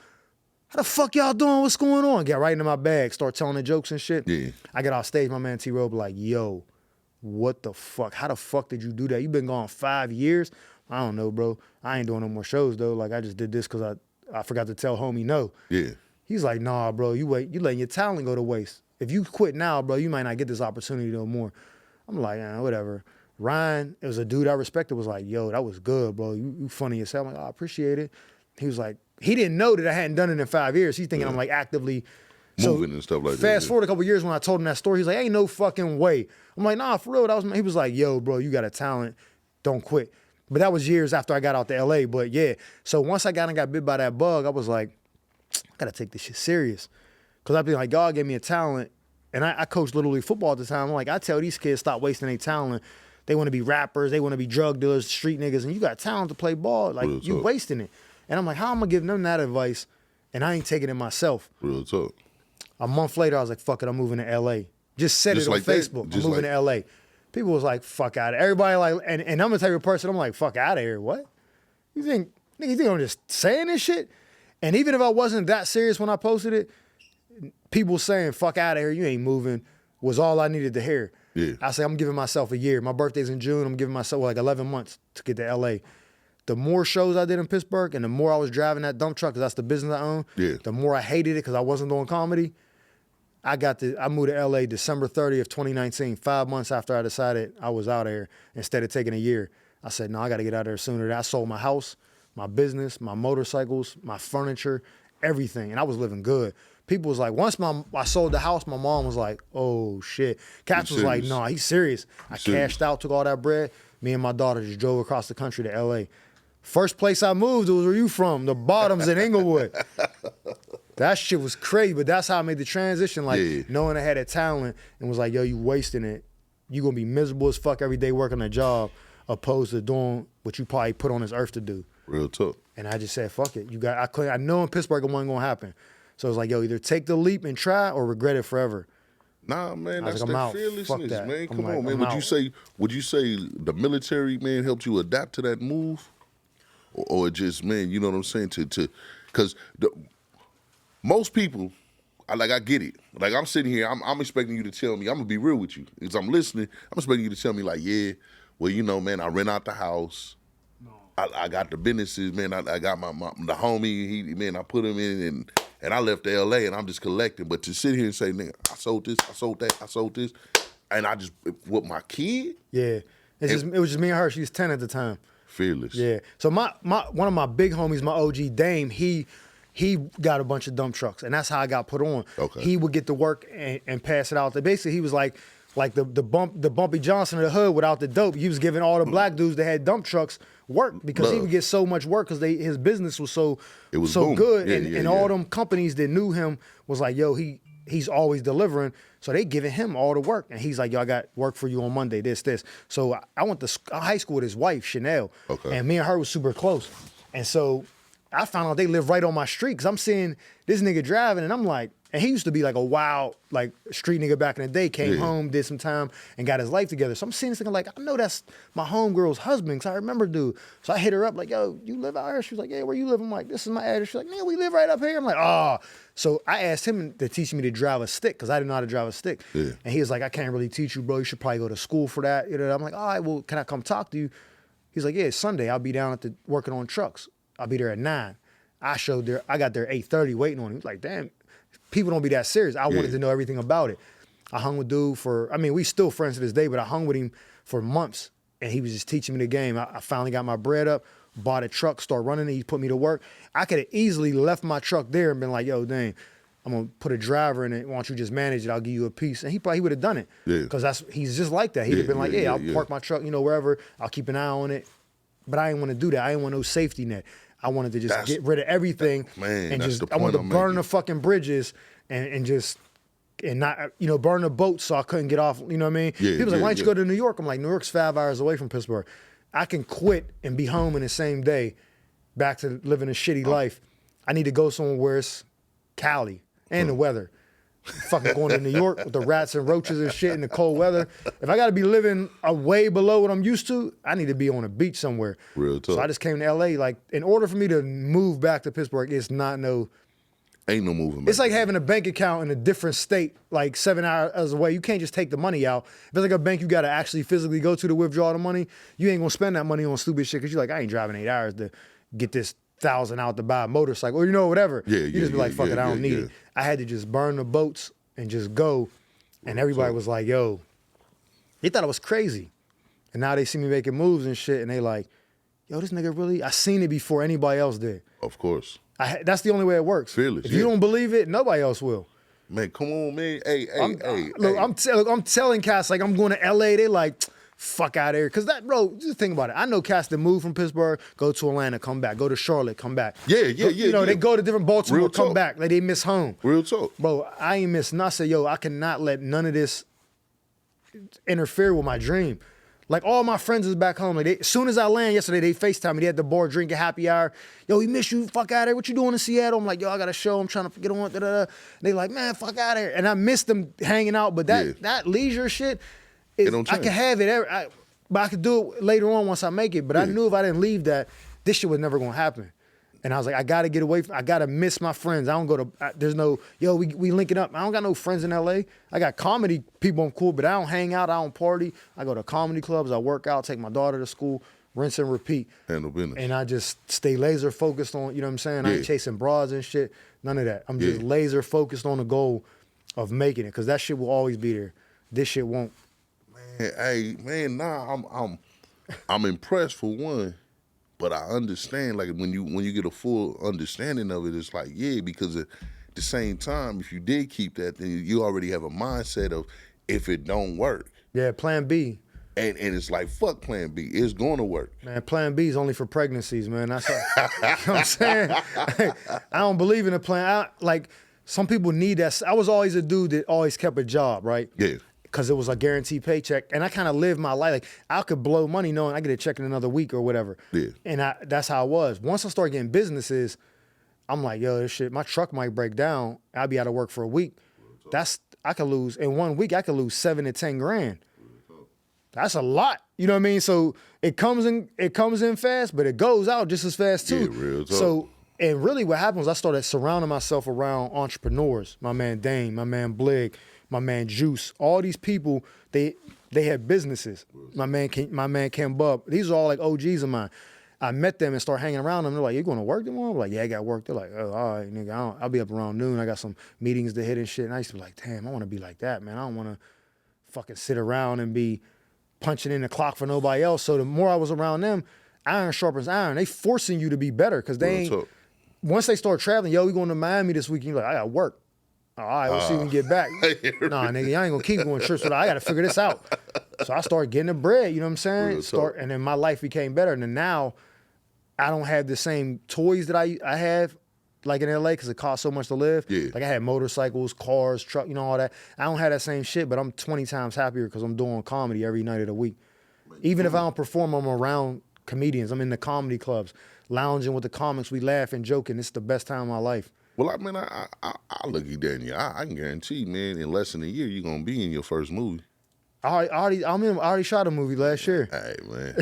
How the fuck y'all doing? What's going on? Get right into my bag, start telling the jokes and shit. Yeah. I get off stage, my man T-Robe like, yo, what the fuck? How the fuck did you do that? You been gone 5 years? I don't know, bro. I ain't doing no more shows though. Like I just did this because I forgot to tell homie no. Yeah. He's like, nah, bro, you letting your talent go to waste. If you quit now, bro, you might not get this opportunity no more. I'm like, whatever. Ryan, it was a dude I respected, was like, yo, that was good, bro. You funny as hell. I'm like, I appreciate it. He was like, he didn't know that I hadn't done it in 5 years. He's thinking I'm like actively moving and stuff like that. Fast forward a couple years when I told him that story, he's like, ain't no fucking way. I'm like, nah, for real. He was like, yo, bro, you got a talent. Don't quit. But that was years after I got out to LA. But yeah, so once I got bit by that bug, I was like, I gotta take this shit serious. Cause I'd be like, God gave me a talent. And I coached Little League football at the time. I'm like, I tell these kids, stop wasting their talent. They want to be rappers. They want to be drug dealers, street niggas. And you got talent to play ball. Like, Real you talk. wasting it. And I'm like, how am I gonna give them that advice? And I ain't taking it myself. Real talk. A month later, I was like, fuck it, I'm moving to LA. Just said it on like that? Facebook. Just I'm moving to LA. People was like, fuck out of it. Everybody like, and I'm the type of person, I'm like, fuck out of here. What? You think I'm just saying this shit? And even if I wasn't that serious when I posted it, people saying, fuck out of here, you ain't moving, was all I needed to hear. Yeah. I say, I'm giving myself a year. My birthday's in June. I'm giving myself like 11 months to get to LA. The more shows I did in Pittsburgh and the more I was driving that dump truck, because that's the business I own, the more I hated it because I wasn't doing comedy. I moved to LA December 30th, 2019, 5 months after I decided I was out of here instead of taking a year. I said, no, I got to get out of there sooner. I sold my house, my business, my motorcycles, my furniture, everything. And I was living good. People was like, once I sold the house, my mom was like, oh shit. Cats was like, no, he's serious. I cashed out, took all that bread. Me and my daughter just drove across the country to LA. First place I moved was where you from, the Bottoms in Inglewood. That shit was crazy, but that's how I made the transition. Like, knowing I had that talent and was like, yo, you wasting it. You gonna be miserable as fuck every day working a job opposed to doing what you probably put on this earth to do. Real talk. And I just said, fuck it. I know in Pittsburgh it wasn't gonna happen. So it's like, yo, either take the leap and try or regret it forever. Nah, man, that's like, that fearlessness, that. man. Come like, on, man. Would you say the military, man, helped you adapt to that move? Or just, man, you know what I'm saying? Because most people, I get it. Like, I'm sitting here, I'm expecting you to tell me, I'm going to be real with you. As I'm listening, I'm expecting you to tell me, like, yeah, well, you know, man, I rent out the house. No. I got the businesses, man. I got the homie, I put him in, and I left to L.A., and I'm just collecting. But to sit here and say, nigga, I sold this, I sold that, I sold this, and I just, with my kid? Yeah. It was just me and her. She was 10 at the time. Fearless. Yeah. So one of my big homies, my OG Dame, he got a bunch of dump trucks, and that's how I got put on. Okay. He would get to work and pass it out. Basically, he was like the Bumpy Johnson of the hood without the dope. He was giving all the black dudes that had dump trucks work because he would get so much work because his business was so good, and all them companies that knew him was like, yo, he's always delivering. So they giving him all the work. And he's like, yo, I got work for you on Monday, this. So I went to high school with his wife, Chanel. Okay. And me and her was super close. And so I found out they live right on my street because I'm seeing this nigga driving and I'm like, and he used to be like a wild, like street nigga back in the day, came home, did some time and got his life together. So I'm seeing this nigga like, I know that's my homegirl's husband because I remember dude. So I hit her up like, yo, you live out here? She was like, yeah, where you live? I'm like, this is my address. She's like, man, we live right up here. I'm like, oh. So I asked him to teach me to drive a stick because I didn't know how to drive a stick. Yeah. And he was like, I can't really teach you, bro. You should probably go to school for that. You know, I'm like, all right, well, can I come talk to you? He's like, yeah, it's Sunday. I'll be down at working on trucks. I'll be there at 9. I got there at 8:30 waiting on him. He was like, damn, people don't be that serious. I wanted to know everything about it. I hung with dude we still friends to this day, but I hung with him for months and he was just teaching me the game. I finally got my bread up, bought a truck, started running it. He put me to work. I could have easily left my truck there and been like, yo, dang, I'm going to put a driver in it. Why don't you just manage it? I'll give you a piece. And he would have done it. Yeah. Because he's just like that. He'd have been like, I'll park my truck, wherever. I'll keep an eye on it. But I didn't want to do that. I didn't want no safety net. I wanted to just get rid of everything. I wanted to burn the fucking bridges and not, burn the boats so I couldn't get off. You know what I mean? Yeah, people like, why don't you go to New York? I'm like, New York's 5 hours away from Pittsburgh. I can quit and be home in the same day, back to living a shitty life. I need to go somewhere where it's Cali and the weather. Fucking going to New York with the rats and roaches and shit in the cold weather. If I got to be living way below what I'm used to, I need to be on a beach somewhere. Real talk. So I just came to LA. Like, in order for me to move back to Pittsburgh, it's not no Ain't no moving. It's like having a bank account in a different state, like 7 hours away. You can't just take the money out. If it's like a bank you got to actually physically go to withdraw the money, you ain't going to spend that money on stupid shit because you're like, I ain't driving 8 hours to get this 1,000 out to buy a motorcycle or, whatever. You just be like, fuck it, I don't need it. I had to just burn the boats and just go. And everybody was like, yo, they thought it was crazy. And now they see me making moves and shit and they like, yo, this nigga really, I seen it before anybody else did. Of course. That's the only way it works. Fearless, if you don't believe it, nobody else will. Man, come on, man. Hey. I'm telling cats, like, I'm going to LA. They like, fuck out of here. Because that, bro, just think about it. I know cats that move from Pittsburgh, go to Atlanta, come back. Go to Charlotte, come back. Yeah. They go to different Baltimore, come back. Like, they miss home. Real talk. Bro, I ain't miss nothing. I said, yo, I cannot let none of this interfere with my dream. Like, all my friends is back home. Like, as soon as I land yesterday, they FaceTime me. They at the bar drinking happy hour. Yo, we miss you. Fuck out of here. What you doing in Seattle? I'm like, yo, I got a show. I'm trying to get on. Da-da-da. They like, man, fuck out of here. And I miss them hanging out. But that leisure shit, I can have it. But I could do it later on once I make it. But I knew if I didn't leave that, this shit was never going to happen. And I was like, I got to get away I got to miss my friends. I don't go to, there's no, yo, we linking up. I don't got no friends in LA. I got comedy people I'm cool, but I don't hang out. I don't party. I go to comedy clubs. I work out, take my daughter to school, rinse and repeat. Handle business. And I just stay laser focused on, you know what I'm saying? I ain't chasing broads and shit. None of that. I'm just laser focused on the goal of making it because that shit will always be there. This shit won't. I'm impressed for one. But I understand, like, when you get a full understanding of it, it's like, because at the same time, if you did keep that, then you already have a mindset of if it don't work. Yeah, plan B. And it's like, fuck plan B. It's going to work. Man, plan B is only for pregnancies, man. That's you know what I'm saying? I don't believe in a plan. Like, some people need that. I was always a dude that always kept a job, right? Yeah. Because it was a guaranteed paycheck. And I kind of lived my life. Like, I could blow money knowing I get a check in another week or whatever. Yeah. And that's how I was. Once I started getting businesses, I'm like, yo, this shit, my truck might break down. I'll be out of work for a week. I could lose, in 1 week, I could lose 7 to 10 grand. That's a lot. You know what I mean? So it comes in fast, but it goes out just as fast too. Yeah, real talk. So, and really what happened was I started surrounding myself around entrepreneurs. My man Dane, my man Blig, my man Juice, all these people, they had businesses. My man Ken Bub, these are all like OGs of mine. I met them and started hanging around them. They're like, you going to work tomorrow? I'm like, yeah, I got work. They're like, oh, all right, nigga, I'll be up around noon. I got some meetings to hit and shit. And I used to be like, damn, I want to be like that, man. I don't want to fucking sit around and be punching in the clock for nobody else. So the more I was around them, iron sharpens iron. They forcing you to be better because they ain't, once they start traveling, yo, we going to Miami this weekend. You're like, I got work. All right, we'll see if we can get back. Nah, nigga, I ain't gonna keep going trips with that. I gotta figure this out. So I started getting the bread, you know what I'm saying? And then my life became better. And then now I don't have the same toys that I have like in LA because it costs so much to live. Yeah. Like I had motorcycles, cars, truck, all that. I don't have that same shit, but I'm 20 times happier because I'm doing comedy every night of the week. Even if I don't perform, I'm around comedians. I'm in the comedy clubs, lounging with the comics. We laugh and joke, and it's the best time of my life. Well, I mean, I look you dead in your eye. I can guarantee, man, in less than a year, you're going to be in your first movie. I already shot a movie last year. Hey, man.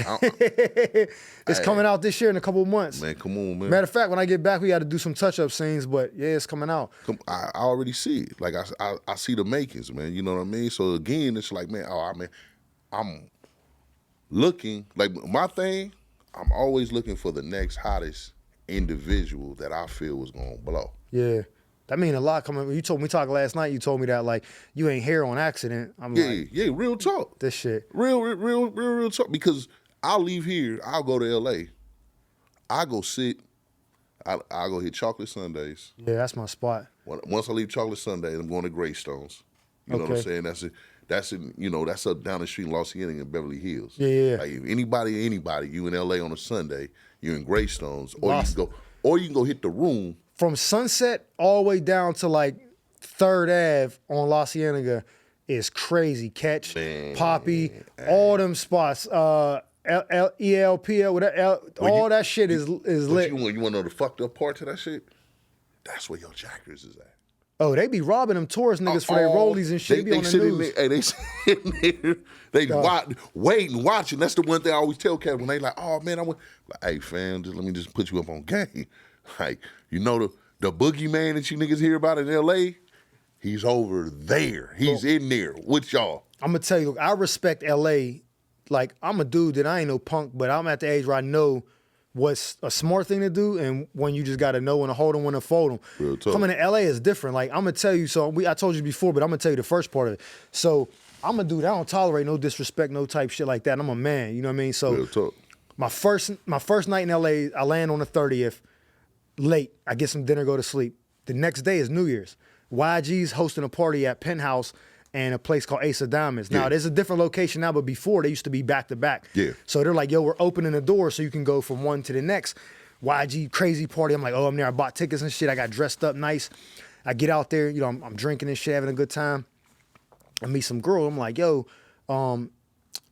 It's coming out this year in a couple of months. Man, come on, man. Matter of fact, when I get back, we got to do some touch-up scenes, but yeah, it's coming out. I already see it. Like, I see the makings, man. You know what I mean? So, again, it's like, man, I'm looking, like, my thing, I'm always looking for the next hottest individual that I feel was going to blow. Yeah. That mean a lot coming. You told me, we talked last night, you told me that, like, you ain't here on accident. I'm like, yeah, real talk. This shit. Real talk. Because I'll leave here, I'll go to LA. I'll go sit, I'll go hit Chocolate Sundays. Yeah, that's my spot. Once I leave Chocolate Sundays, I'm going to Greystones. You know what I'm saying? That's up down the street in Los Angeles and Beverly Hills. Yeah. Like, if anybody, you in LA on a Sunday, you're in Greystones, or you can go hit the Room. From Sunset all the way down to like 3rd Ave on La Cienega is crazy. Catch, man, Poppy, all them spots. ELPL, whatever, all that shit is lit. You want to know the fucked up part to that shit? That's where your jackers is at. Oh, they be robbing them tourist niggas for their rollies and shit. They be on the news. They sitting there, waiting, watching. That's the one thing I always tell Kevin when they like, oh man, I want. Like, hey fam, let me just put you up on game. Like, the the boogeyman that you niggas hear about in L.A., he's over there. He's in there with y'all. I'm going to tell you, I respect L.A. Like, I'm a dude that I ain't no punk, but I'm at the age where I know what's a smart thing to do and when you just got to know when to hold them, when to fold them. Real talk. Coming to L.A. is different. Like, I'm going to tell you, I told you before, but I'm going to tell you the first part of it. So, I'm a dude, I don't tolerate no disrespect, no type shit like that. I'm a man, you know what I mean? So, Real talk. my first night in L.A., I land on the 30th, late. I get some dinner, go to sleep. The next day is New Year's. YG's hosting a party at Penthouse and a place called Ace of Diamonds. Now, there's a different location now, but before, they used to be back-to-back. Yeah. So they're like, yo, we're opening the door so you can go from one to the next. YG, crazy party. I'm like, oh, I'm there. I bought tickets and shit. I got dressed up nice. I get out there, you know, I'm drinking and shit, having a good time. I meet some girl. I'm like, yo,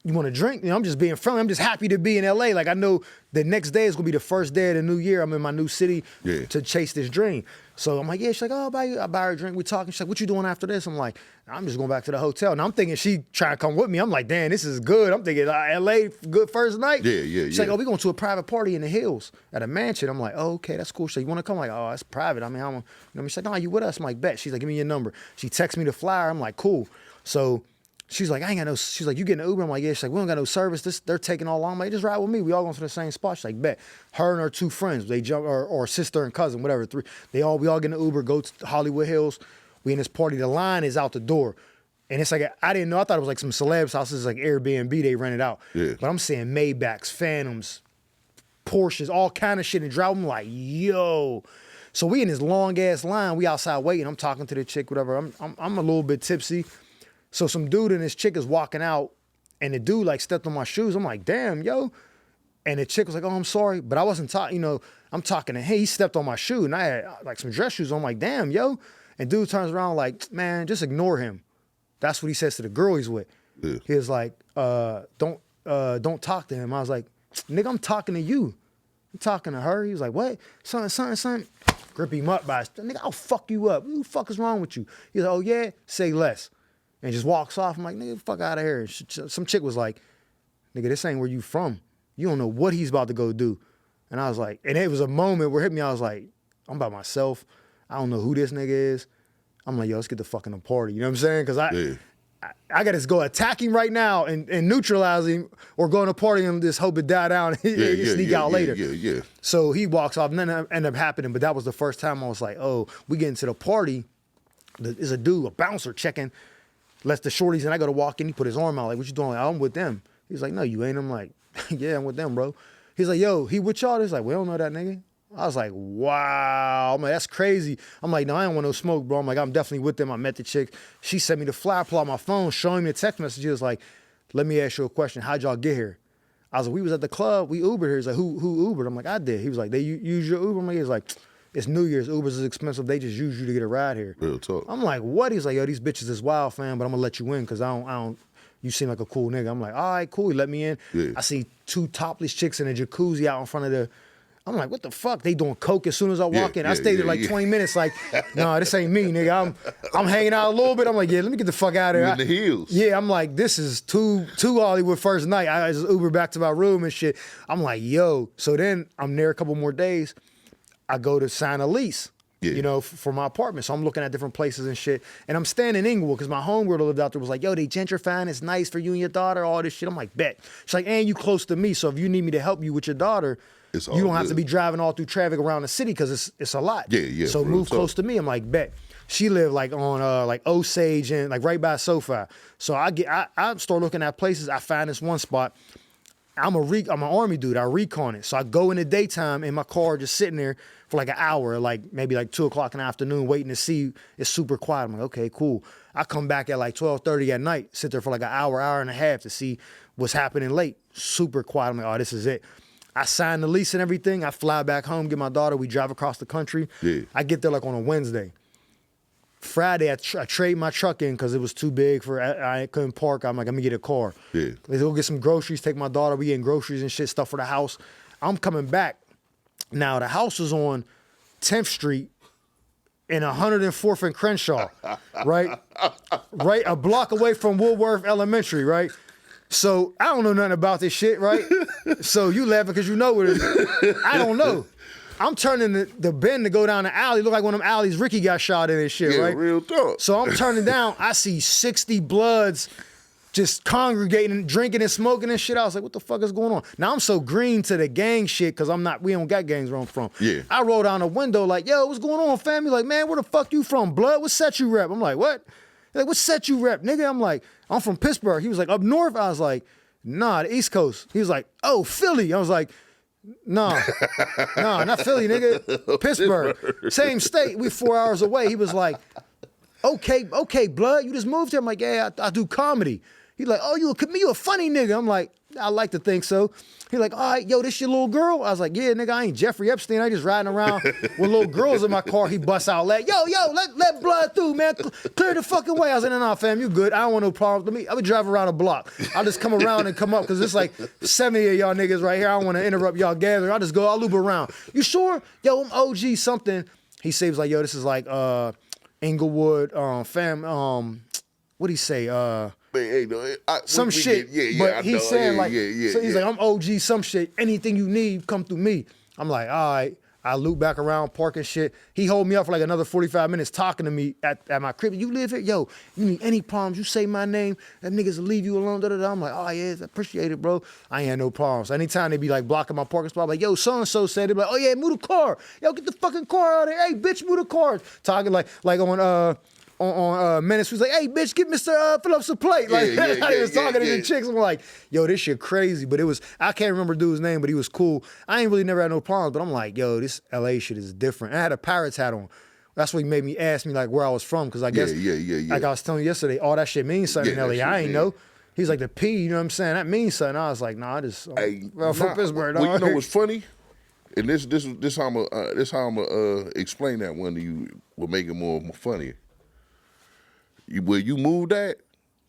you want to drink? You know, I'm just being friendly. I'm just happy to be in LA. Like, I know the next day is going to be the first day of the new year. I'm in my new city to chase this dream. So I'm like, yeah. She's like, oh, I buy her a drink. We talking. She's like, what you doing after this? I'm like, I'm just going back to the hotel. Now I'm thinking she trying to come with me. I'm like, damn, this is good. I'm thinking LA, good first night. She's like, oh, we going to a private party in the hills at a mansion. I'm like, oh, okay, that's cool. She's like, you want to come? I'm like, oh, that's private. I mean, you know, she's like, no, you with us? I'm like, bet. She's like, give me your number. She texts me the flyer. I'm like, cool. So she's like, I ain't got no, she's like, you getting an Uber? I'm like, yeah. She's like, we don't got no service. They're taking all along. I'm like, just ride with me. We all going to the same spot. She's like, bet. Her and her two friends, they jump, or sister and cousin, whatever, three. We all get in an Uber, go to Hollywood Hills. We in this party. The line is out the door. And it's like, I didn't know. I thought it was like some celebs houses, like Airbnb they rented out. Yeah. But I'm saying Maybachs, Phantoms, Porsches, all kind of shit. And drive. I'm like, yo. So we in this long ass line. We outside waiting. I'm talking to the chick, whatever. I'm a little bit tipsy. So some dude and this chick is walking out, and the dude like stepped on my shoes. I'm like, damn, yo. And the chick was like, oh, I'm sorry. But I wasn't talking, you know, I'm talking to him. He stepped on my shoe, and I had like some dress shoes on. I'm like, damn, yo. And dude turns around like, man, just ignore him. That's what he says to the girl he's with. Yeah. He was like, don't talk to him. I was like, nigga, I'm talking to you. I'm talking to her. He was like, what? Son. Grip him up by his, nigga, I'll fuck you up. What the fuck is wrong with you? He's like, oh, yeah? Say less. And just walks off. I'm like, nigga, fuck out of here. Some chick was like, nigga, this ain't where you from. You don't know what he's about to go do. And I was like, and it was a moment where it hit me. I was like, I'm by myself. I don't know who this nigga is. I'm like, yo, let's get the fuck in the party. You know what I'm saying? Because I got to go attack him right now and neutralize him, or go in a party and just hope it die down and sneak out later. Yeah. So he walks off, and then it ended up happening. But that was the first time I was like, oh, we get into the party. There's a dude, a bouncer, checking. Lets the shorties, and I go to walk in. He put his arm out, like, what you doing? Like, I'm with them. He's like, no, you ain't. I'm like, yeah, I'm with them, bro. He's like, yo, he with y'all? He's like, we don't know that nigga. I was like, wow. I'm like, that's crazy. I'm like, no, I don't want no smoke, bro. I'm like, I'm definitely with them. I met the chick. She sent me the flyer, pull out my phone, showing me a text message. He was like, let me ask you a question. How'd y'all get here? I was like, we was at the club. We Ubered here. He's like, who Ubered? I'm like, I did. He was like, they use your Uber? I'm like, he was like, it's New Year's. Uber's is expensive. They just use you to get a ride here. Real talk. I'm like, what? He's like, yo, these bitches is wild, fam, but I'm gonna let you in because I don't. You seem like a cool nigga. I'm like, all right, cool. He let me in. Yeah. I see two topless chicks in a jacuzzi out in front of the. I'm like, what the fuck? They doing coke as soon as I walk in. I stayed there like 20 minutes. Like, no, this ain't me, nigga. I'm hanging out a little bit. I'm like, yeah, let me get the fuck out of here. In the heels. Yeah, I'm like, this is too Hollywood first night. I just Uber back to my room and shit. I'm like, yo. So then I'm there a couple more days. I go to sign a lease. Yeah. You know, for my apartment. So I'm looking at different places and shit. And I'm staying in Inglewood because my homegirl that lived out there was like, yo, they gentrifying. It's nice for you and your daughter, all this shit. I'm like, bet. She's like, and you close to me. So if you need me to help you with your daughter, you don't have to be driving all through traffic around the city because it's a lot. Yeah. So move close to me. I'm like, bet. She lived like on like Osage and like right by SoFi. So I start looking at places. I find this one spot. I'm an Army dude. I recon it. So I go in the daytime in my car, just sitting there for like an hour, like maybe like 2 o'clock in the afternoon, waiting to see. It's super quiet. I'm like, okay, cool. I come back at like 12:30 at night, sit there for like an hour and a half to see what's happening late. Super quiet. I'm like, oh, this is it. I sign the lease and everything. I fly back home, get my daughter. We drive across the country. Yeah. I get there like on a Wednesday. Friday, I trade my truck in because it was too big for, I couldn't park. I'm like, let me get a car. Yeah. Let's go get some groceries, take my daughter. We getting groceries and shit, stuff for the house. I'm coming back. Now, the house is on 10th Street in 104th and Crenshaw, right? Right, a block away from Woodworth Elementary, right? So I don't know nothing about this shit, right? So you laughing because you know what it is. I don't know. I'm turning the bend to go down the alley. Look like one of them alleys Ricky got shot in and shit, Yeah, right? real talk. So I'm turning down. I see 60 Bloods just congregating, drinking and smoking and shit. I was like, what the fuck is going on? Now I'm so green to the gang shit because we don't got gangs where I'm from. Yeah. I roll down the window like, yo, what's going on, family? Like, man, where the fuck you from, Blood? What set you rep? I'm like, what? He's like, what set you rep, nigga? I'm like, I'm from Pittsburgh. He was like, up north? I was like, nah, the East Coast. He was like, oh, Philly. I was like, nah, not Philly, nigga. Pittsburgh. Same state. We 4 hours away. He was like, okay, Blood, you just moved here? I'm like, yeah, I do comedy. He's like, oh, you a funny nigga. I'm like, I like to think so. He's like, all right, yo, this your little girl? I was like, yeah, nigga, I ain't Jeffrey Epstein. I just riding around with little girls in my car. He busts out like, yo, let Blood through, man. Clear the fucking way. I was like, nah, fam, you good. I don't want no problems with me. I would drive around a block. I'll just come around and come up because it's like 70 of y'all niggas right here. I don't want to interrupt y'all gathering. I'll loop around. You sure? Yo, I'm OG something. He says like, yo, this is like Inglewood, what'd he say? Man, hey, some shit. But he's saying like, so he's like, I'm OG, some shit. Anything you need, come through me. I'm like, all right. I loop back around, parking shit. He hold me up for like another 45 minutes talking to me at my crib. You live here? Yo, you need any problems, you say my name, that niggas will leave you alone, da-da-da. I'm like, oh, yeah, I appreciate it, bro. I ain't had no problems. Anytime they be like blocking my parking spot, I'm like, yo, so-and-so said, they be like, oh, yeah, move the car. Yo, get the fucking car out of here. Hey, bitch, move the car. Talking like on Menace, was like, hey, bitch, get Mr. Phillips a plate. Like, I was talking to the chicks. I'm like, yo, this shit crazy. But I can't remember dude's name, but he was cool. I ain't really never had no problems, but I'm like, yo, this LA shit is different. I had a Pirates hat on. That's what made me ask me like where I was from, because I guess, like I was telling you yesterday, all that shit means something in LA. I ain't know. He's like, the P, you know what I'm saying? That means something. I was like, nah, I'm from Pittsburgh. Well, you know what's funny? And this how I'm explain that one to you will make it more funny. Where you moved at,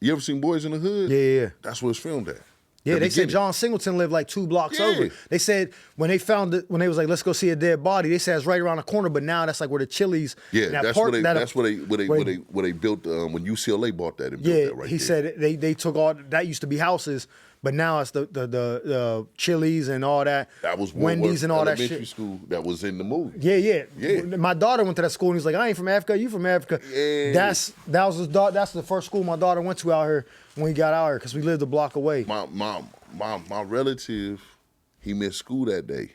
you ever seen Boys in the Hood? Yeah. That's where it's filmed at. Yeah, they said John Singleton lived like 2 blocks over. They said when they found it, when they was like, let's go see a dead body, they said it's right around the corner, but now that's like where the Chili's. Yeah, that's where they built when UCLA bought that and built that right there. He said they took all that used to be houses, but now it's the Chili's and all that. That was Wendy's and all that shit. Elementary school that was in the movie. Yeah. My daughter went to that school and he's like, I ain't from Africa, you from Africa. Yeah. That's the first school my daughter went to out here when we got out here, because we lived a block away. My relative, he missed school that day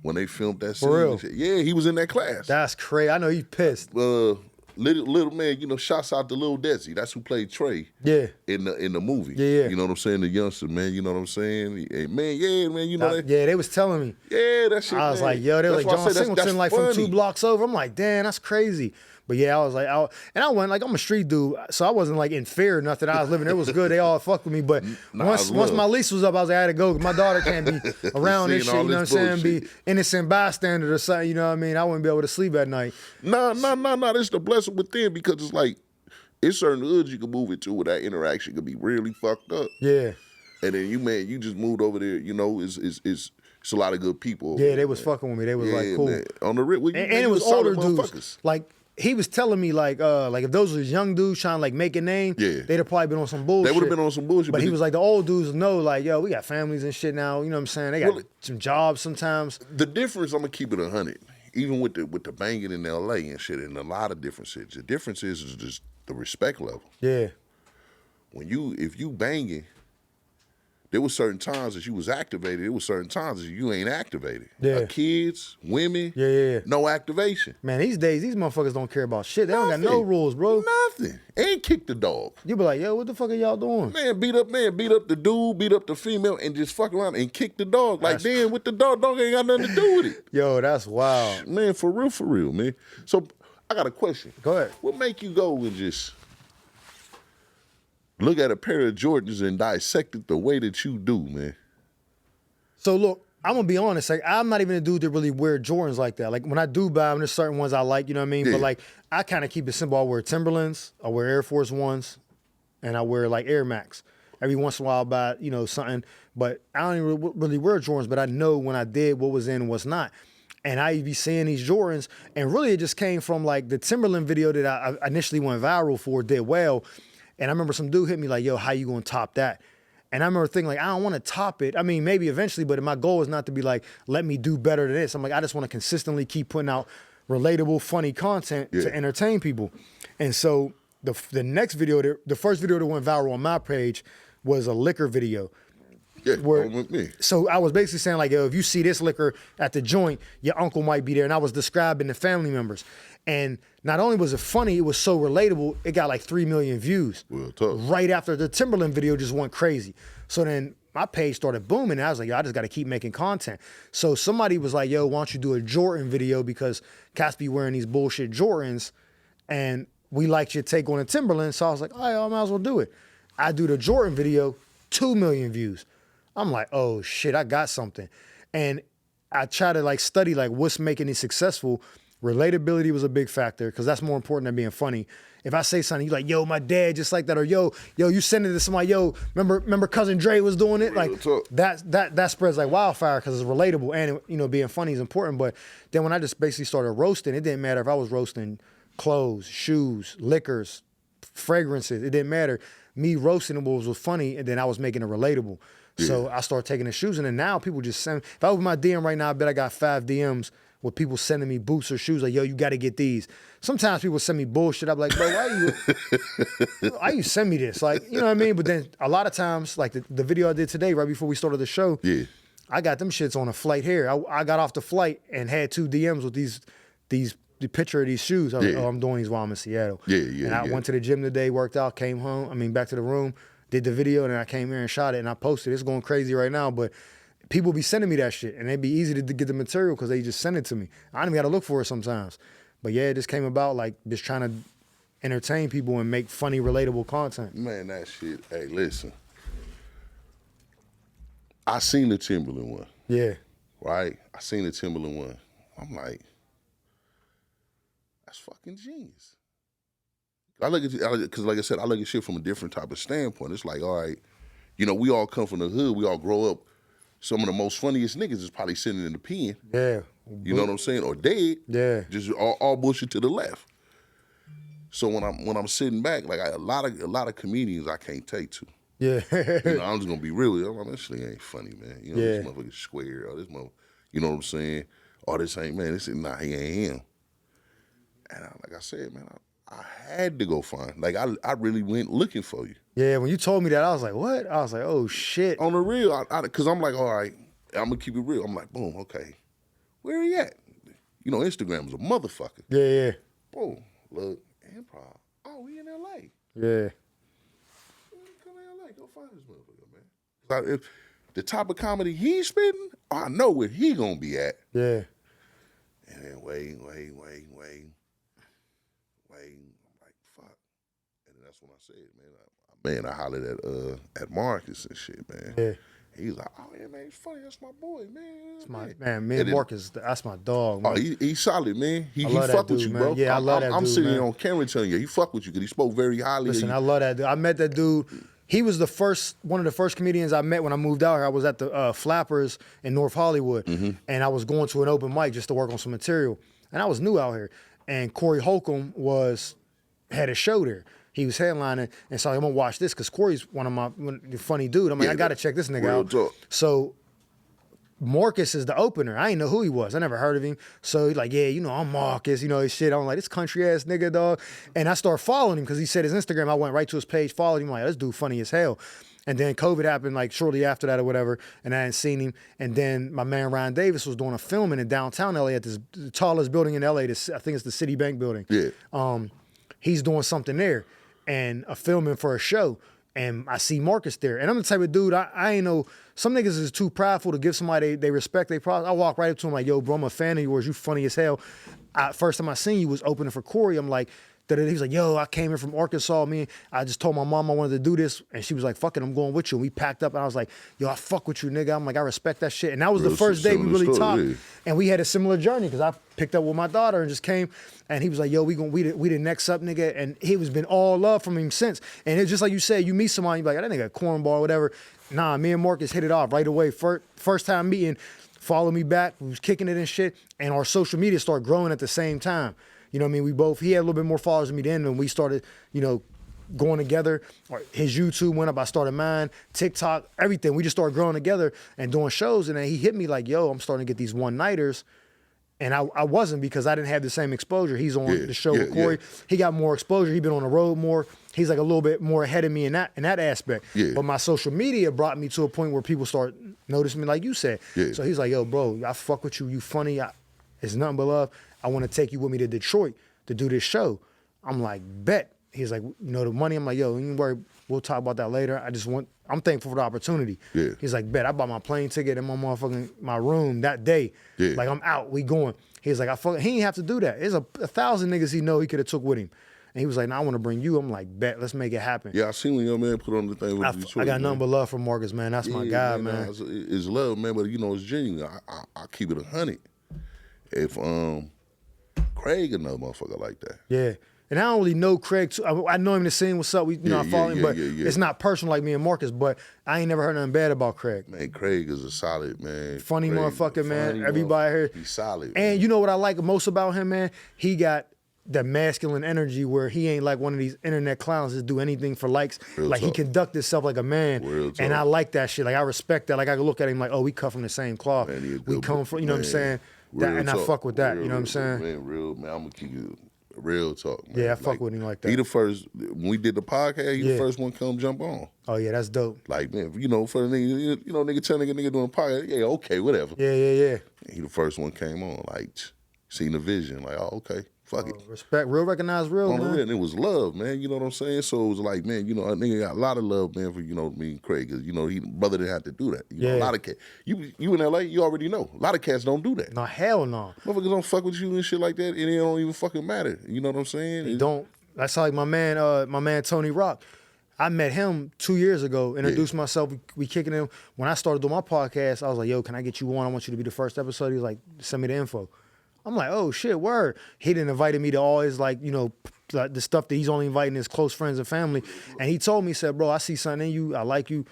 when they filmed that scene. For real? Yeah, he was in that class. That's crazy. I know he pissed. Little man, you know, shouts out to Lil Desi. That's who played Trey. Yeah. In the movie. Yeah. You know what I'm saying? The youngster, man. You know what I'm saying? Hey, man, you know that. Yeah, they was telling me. Yeah, that shit. I was like, yo, they were like John Singleton, like funny. from 2 blocks over. I'm like, damn, that's crazy. But yeah, I was like, I went like, I'm a street dude, so I wasn't like in fear or nothing. I was living, it was good. They all fucked with me. But once my lease was up, I was like, I had to go. My daughter can't be around this shit, you know what I'm saying? Be innocent bystander or something, you know what I mean? I wouldn't be able to sleep at night. No. This is the blessing within, because it's like, it's certain hoods you can move into where that interaction could be really fucked up. Yeah. And then you just moved over there, you know, it's a lot of good people. Yeah, they was fucking with me. They was like, cool. Man. On the rip, and it was older dudes. Like, he was telling me like if those was young dudes trying to like make a name, they'd have probably been on some bullshit. They would have been on some bullshit. But he was like, the old dudes know, like, yo, we got families and shit now. You know what I'm saying? They got some jobs sometimes. The difference, I'm gonna keep it 100. Even with the banging in LA and shit, and a lot of different shit. The difference is just the respect level. Yeah. If you banging, there was certain times that you was activated. There was certain times that you ain't activated. Yeah. Kids, women, yeah. No activation. Man, these days, these motherfuckers don't care about shit. They don't got no rules, bro. Nothing. And kick the dog. You be like, yo, what the fuck are y'all doing? Man, beat up the dude, beat up the female, and just fuck around and kick the dog. Like, damn, with the dog ain't got nothing to do with it. Yo, that's wild. Man, for real, man. So, I got a question. Go ahead. What make you go and just look at a pair of Jordans and dissect it the way that you do, man? So look, I'm gonna be honest. Like, I'm not even a dude that really wear Jordans like that. Like, when I do buy them, there's certain ones I like. You know what I mean? Yeah. But like, I kind of keep it simple. I wear Timberlands, I wear Air Force Ones, and I wear like Air Max. Every once in a while, I'll buy something. But I don't even really wear Jordans. But I know when I did what was in and what's not. And I be seeing these Jordans, and really it just came from like the Timberland video that I initially went viral for, did well. And I remember some dude hit me like, yo, how you gonna top that? And I remember thinking like, I don't want to top it. I mean, maybe eventually, but my goal is not to be like, let me do better than this. I'm like, I just want to consistently keep putting out relatable, funny content to entertain people. And so the next video, the first video that went viral on my page was a liquor video. Yeah, with me. So I was basically saying like, yo, if you see this liquor at the joint, your uncle might be there. And I was describing the family members. And not only was it funny, it was so relatable, it got like 3 million views. Well, tough. Right after the Timberland video just went crazy. So then my page started booming. And I was like, yo, I just got to keep making content. So somebody was like, yo, why don't you do a Jordan video because Cass be wearing these bullshit Jordans and we liked your take on the Timberland. So I was like, all right, I might as well do it. I do the Jordan video, 2 million views. I'm like, oh shit, I got something. And I try to like study like what's making it successful. Relatability was a big factor because that's more important than being funny. If I say something, you like, yo, my dad just like that, or yo, you send it to somebody, yo, remember cousin Dre was doing it? Like that spreads like wildfire because it's relatable and you know, being funny is important. But then when I just basically started roasting, it didn't matter if I was roasting clothes, shoes, liquors, fragrances, it didn't matter. Me roasting was funny and then I was making it relatable. Yeah. So I started taking the shoes and then now people just send, if I open my DM right now, I bet I got 5 DMs with people sending me boots or shoes like, yo, you got to get these. Sometimes people send me bullshit. I'm like, bro, why you send me this? Like, you know what I mean? But then a lot of times, like the video I did today, right before we started the show, I got them shits on a flight here. I got off the flight and had 2 DMs with the picture of these shoes. I was like, oh, I'm doing these while I'm in Seattle. And I went to the gym today, worked out, came home. Back to the room, did the video, and then I came here and shot it and I posted. It's going crazy right now, but people be sending me that shit, and it'd be easy to get the material because they just send it to me. I don't even got to look for it sometimes. But yeah, it just came about like just trying to entertain people and make funny, relatable content. Man, that shit. Hey, listen. I seen the Timberland one. Yeah. Right? I seen the Timberland one. I'm like, that's fucking genius. I look at because like I said, I look at shit from a different type of standpoint. It's like, all right, you know, we all come from the hood. We all grow up. Some of the most funniest niggas is probably sitting in the pen. Yeah. You know what I'm saying? Or dead. Yeah. Just all bullshit to the left. So when I'm sitting back, like a lot of comedians I can't take to. Yeah. You know, I'm just gonna be real. I'm like, this shit ain't funny, man. You know, this motherfucker square, or this motherfucker, you know what I'm saying? Or this ain't, man, this is not, he ain't him. And like I said, man, I had to go find. Like I really went looking for you. Yeah, when you told me that, I was like, what? I was like, oh shit. On the real, because I'm like, all right, I'm gonna keep it real. I'm like, boom, okay. Where he at? You know, Instagram is a motherfucker. Yeah. Boom, look, improv. Oh, we in LA. Yeah. Come to LA, go find this motherfucker, man. If the type of comedy he's spitting, I know where he gonna be at. Yeah. And then wait. I'm like, fuck. And then that's when I said, man, I hollered at Marcus and shit, man. Yeah. He's like, oh yeah, man, he's funny. That's my boy, man. Me and Marcus, that's my dog, man. Oh, he's solid, man. He fuck with you, man. bro. Yeah, I love that dude, I'm sitting man. on camera telling you, he fuck with you because he spoke very highly. Listen, I love that dude. I met that dude. He was one of the first comedians I met when I moved out here. I was at the Flappers in North Hollywood, and I was going to an open mic just to work on some material. And I was new out here. And Corey Holcomb had a show there. He was headlining, and so I'm gonna watch this because Corey's one of my funny dude. I'm like, I gotta check this nigga out. Talk. So Marcus is the opener. I didn't know who he was. I never heard of him. So he's like, yeah, you know, I'm Marcus, you know, his shit. I'm like, this country ass nigga, dog. And I started following him because he said his Instagram. I went right to his page, followed him. I'm like, this dude funny as hell. And then COVID happened like shortly after that or whatever, and I hadn't seen him. And then my man Ryan Davis was doing a filming in downtown LA at the tallest building in LA. I think it's the Citibank building. Yeah. He's doing something there and a filming for a show. And I see Marcus there. And I'm the type of dude, I ain't know, some niggas is too prideful to give somebody they respect their product. I walk right up to him like, yo, bro, I'm a fan of yours. You funny as hell. First time I seen you was opening for Corey. I'm like, he was like, yo, I came here from Arkansas. I just told my mom I wanted to do this. And she was like, fuck it, I'm going with you. And we packed up and I was like, yo, I fuck with you, nigga. I'm like, I respect that shit. And that was the first day we really talked. Yeah. And we had a similar journey because I picked up with my daughter and just came. And he was like, yo, we the next up, nigga. And he was been all love from him since. And it's just like you said, you meet somebody, you be like, that nigga a cornball or whatever. Nah, me and Marcus hit it off right away. First time meeting, follow me back. We was kicking it and shit. And our social media started growing at the same time. You know what I mean? He had a little bit more followers than me then, and we started, you know, going together. Or his YouTube went up, I started mine, TikTok, everything. We just started growing together and doing shows. And then he hit me like, yo, I'm starting to get these one-nighters. And I wasn't because I didn't have the same exposure. He's on the show with Corey. Yeah. He got more exposure. He's been on the road more. He's like a little bit more ahead of me in that aspect. Yeah. But my social media brought me to a point where people start noticing me, like you said. Yeah. So he's like, yo, bro, I fuck with you. You funny. It's nothing but love. I want to take you with me to Detroit to do this show. I'm like, bet. He's like, you know, the money. I'm like, yo, don't worry. We'll talk about that later. I'm thankful for the opportunity. Yeah. He's like, bet. I bought my plane ticket in my room that day. Yeah. Like, I'm out. We going. He's like, he ain't have to do that. There's 1,000 niggas he know he could have took with him. And he was like, nah, I want to bring you. I'm like, bet. Let's make it happen. Yeah, I seen when your man put on the thing with Detroit. I got nothing but love for Marcus, man. That's my guy, man. It's love, man, but, you know, it's genuine. I keep it 100. If Craig another motherfucker like that. Yeah. And I don't really know Craig too. I know him to see what's up. I follow him, but it's not personal like me and Marcus. But I ain't never heard nothing bad about Craig. Man, Craig is a solid man. Funny motherfucker, man. Everybody here. He's solid. And man, you know what I like most about him, man? He got that masculine energy where he ain't like one of these internet clowns that do anything for likes. Real like talk. He conduct himself like a man. Real and I like that shit. Like I respect that. Like I can look at him like, oh, we cut from the same cloth. Man, we come from, you know what I'm saying? And I fuck with that. You know what I'm saying? Man, real man. I'm gonna keep you. Real talk, man. Yeah, I fuck with him like that. He the first, when we did the podcast, he the first one come jump on. Oh, yeah, that's dope. Like, man, you know, for the nigga, you know, nigga tell nigga doing a podcast, yeah, okay, whatever. Yeah. He the first one came on, like, seen the vision, like, oh, okay, fuck it. Respect, real recognize real, man. Real, and it was love, man, you know what I'm saying? So it was like, man, you know, a nigga got a lot of love, man, for, you know, me and Craig, because, you know, brother didn't have to do that. You know, a lot of cats, you in L.A., you already know, a lot of cats don't do that. No, hell no. Motherfuckers don't fuck with you and shit like that, and it don't even fucking matter. You know what I'm saying? They don't. That's like my man Tony Rock. I met him 2 years ago, introduced myself, we kicking him. When I started doing my podcast, I was like, yo, can I get you on? I want you to be the first episode. He was like, send me the info. I'm like, oh shit, word. He didn't invite me to all his, like, you know, the stuff that he's only inviting his close friends and family. And he told me, he said, bro, I see something in you. I like you.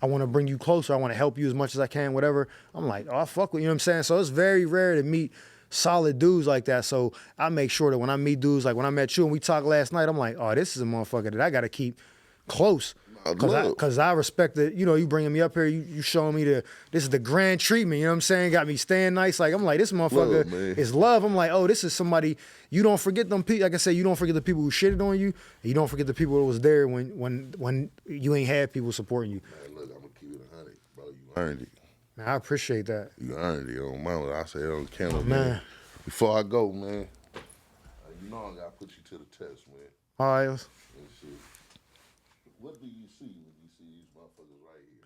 I want to bring you closer. I want to help you as much as I can, whatever. I'm like, oh, I fuck with you. You know what I'm saying? So it's very rare to meet solid dudes like that. So I make sure that when I meet dudes, like when I met you and we talked last night, I'm like, oh, this is a motherfucker that I got to keep close. Because I respect that, you know, you bringing me up here, you showing me this is the grand treatment, you know what I'm saying? Got me staying nice. Like, I'm like, this motherfucker is love. I'm like, oh, this is somebody, you don't forget them people. Like I said, you don't forget the people who shitted on you. You don't forget the people that was there when you ain't had people supporting you. Man, look, I'm going to keep it 100, bro. You earned it. Man, I appreciate that. You earned it on mama. I say it on camera, man. Before I go, man, you know I got to put you to the test, man. All right. What do you see when you see these motherfuckers right here,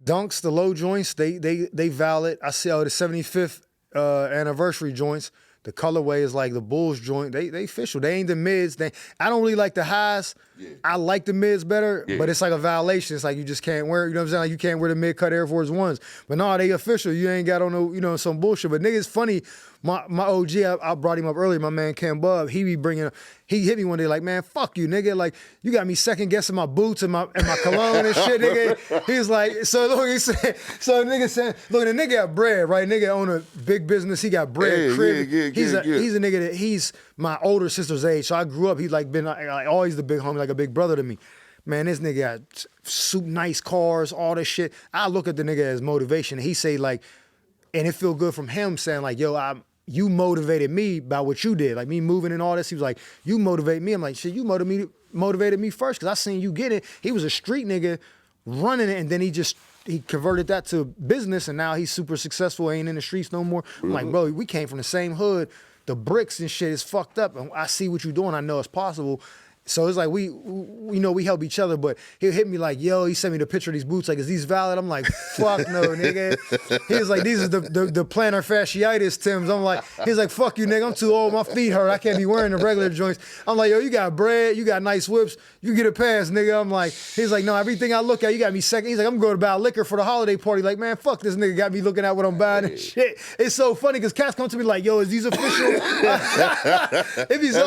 man? Dunks, the low joints, they valid. I see the 75th anniversary joints. The colorway is like the Bulls joint. They official. They ain't the mids. I don't really like the highs. Yeah. I like the mids better, but it's like a violation. It's like you just can't wear, you know what I'm saying? Like you can't wear the mid-cut Air Force Ones. But no, they official. You ain't got on no, you know, some bullshit. But niggas funny. My OG, I brought him up earlier, my man Ken Bub, he hit me one day like, man, fuck you, nigga. Like, you got me second guessing my boots and my cologne and shit, nigga. He's like, so look, he said, so nigga said, look, the nigga got bread, right? Nigga own a big business, he got bread, crib. He's a nigga that he's my older sister's age. So I grew up, he's like been like always the big homie, like a big brother to me. Man, this nigga got nice cars, all this shit. I look at the nigga as motivation. He say like, and it feel good from him saying like, yo, you motivated me by what you did. Like me moving and all this. He was like, you motivate me. I'm like, shit, you motivated me first because I seen you get it. He was a street nigga running it and then he converted that to business and now he's super successful, ain't in the streets no more. I'm like, bro, we came from the same hood. The bricks and shit is fucked up. And I see what you're doing. I know it's possible. So it's like we know we help each other, but he'll hit me like, yo, he sent me the picture of these boots, like, is these valid? I'm like, fuck no, nigga. He was like, these are the plantar fasciitis Timbs. I'm like, he's like, fuck you, nigga, I'm too old, my feet hurt, I can't be wearing the regular joints. I'm like, yo, you got bread, you got nice whips, you get a pass, nigga. I'm like, he's like, no, everything I look at, you got me second. He's like, I'm going to buy liquor for the holiday party. Like, man, fuck this nigga got me looking at what I'm buying and shit. It's so funny because cats come to me like, yo, is these official? If he's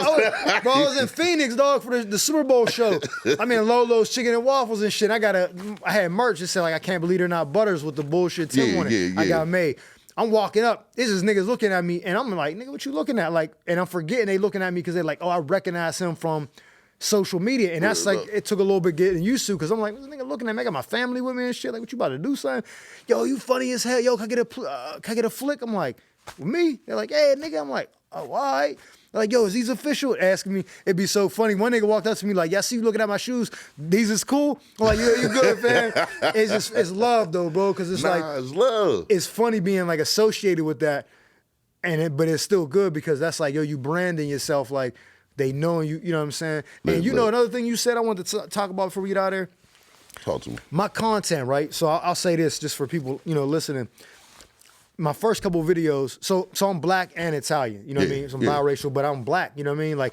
bro, I was in Phoenix, dog, for the Super Bowl show. I mean, Lolo's Chicken and Waffles and shit. I had merch that said like, I can't believe they're not Butters with the bullshit Tim on it. I got made. I'm walking up. This is niggas looking at me, and I'm like, nigga, what you looking at? Like, and I'm forgetting they looking at me because they're like, oh, I recognize him from social media, and that's like Look. it took a little bit getting used to because I'm like, this nigga looking at me, I got my family with me and shit. Like, what you about to do, son? Yo, you funny as hell. Yo, can I get a flick? I'm like, with me? They're like, hey, nigga. I'm like, oh, all right. They're like, yo, is these official? Asking me. It'd be so funny. One nigga walked up to me like, yeah, I see you looking at my shoes. These is cool. I'm like, yeah, you good, man. It's love though, bro, because it's like it's love. It's funny being like associated with that, but it's still good because that's like, yo, you branding yourself like they know you. You know what I'm saying? And you know another thing you said I wanted to talk about before we get out of there. Talk to me. My content, right? So I'll say this just for people, listening. My first couple videos, so I'm black and Italian, you know what I mean? So I'm biracial, but I'm black, you know what I mean? Like,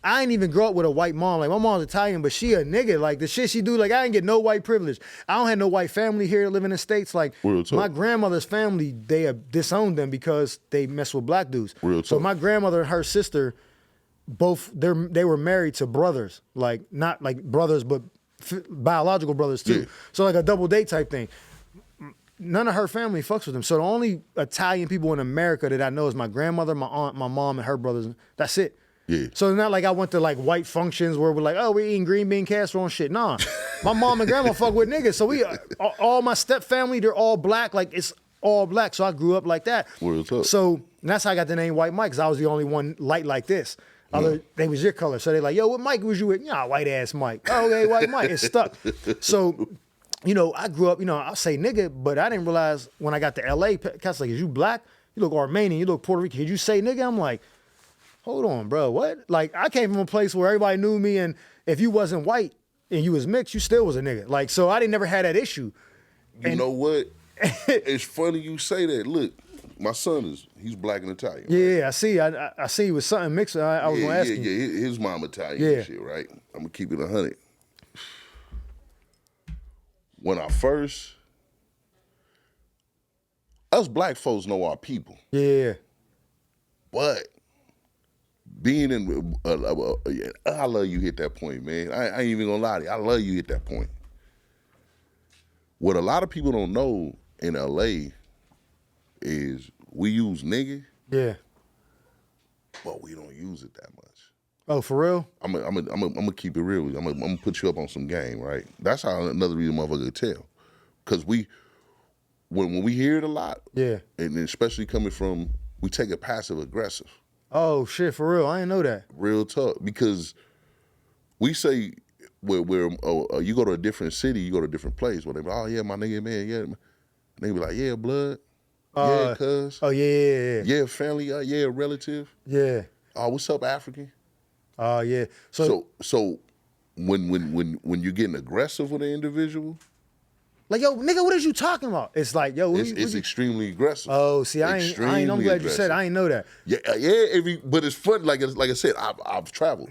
I ain't even grow up with a white mom. Like, my mom's Italian, but she a nigga. Like, the shit she do, like, I ain't get no white privilege. I don't have no white family here living in the States. Like, my grandmother's family, they have disowned them because they mess with black dudes. So my grandmother and her sister, they were married to brothers. Like, not like brothers, but biological brothers too. So like a double date type thing. None of her family fucks with them. So the only Italian people in America that I know is my grandmother, my aunt, my mom, and her brothers. That's it. Yeah. So it's not like I went to like white functions where we're like, oh, we're eating green bean casserole and shit. Nah. My mom and grandma fuck with niggas. So all my step family, they're all black. Like it's all black. So I grew up like that. So that's how I got the name White Mike, because I was the only one light like this. They was your color. So they like, yo, what Mike was you with? Yeah, white ass Mike. Oh, okay, White Mike. It's stuck. So, I grew up, I say nigga, but I didn't realize when I got to LA, cats like, is you black? You look Armenian, you look Puerto Rican. Did you say nigga? I'm like, hold on, bro, what? Like, I came from a place where everybody knew me, and if you wasn't white and you was mixed, you still was a nigga. Like, so I didn't never had that issue. You know what? It's funny you say that. Look, my son he's black and Italian. Yeah, right? I see it was something mixed. I was gonna ask you. Yeah, his mom Italian and shit, right? I'm gonna keep it 100. When us black folks know our people. Yeah. But being in, I love you hit that point, man. I ain't even gonna lie to you. I love you hit that point. What a lot of people don't know in LA is we use nigga. Yeah. But we don't use it that much. Oh, for real? I'm gonna keep it real with you. I'm gonna put you up on some game, right? That's how another reason motherfucker could tell. Because when we hear it a lot, and especially coming from, we take it passive aggressive. Oh shit, for real? I didn't know that. Real talk, because we say where you go to a different city, you go to a different place, whatever. Oh yeah, my nigga, man, yeah. And they be like, yeah, blood, yeah, cuz. Oh yeah. Yeah, family, yeah, relative. Yeah. Oh, what's up, African? Oh yeah. So when you're getting aggressive with an individual, like, yo, nigga, what is you talking about? It's like, yo, it's extremely aggressive. Oh, see, I'm glad you said it. I ain't know that. Yeah, but it's fun. Like I said, I've traveled.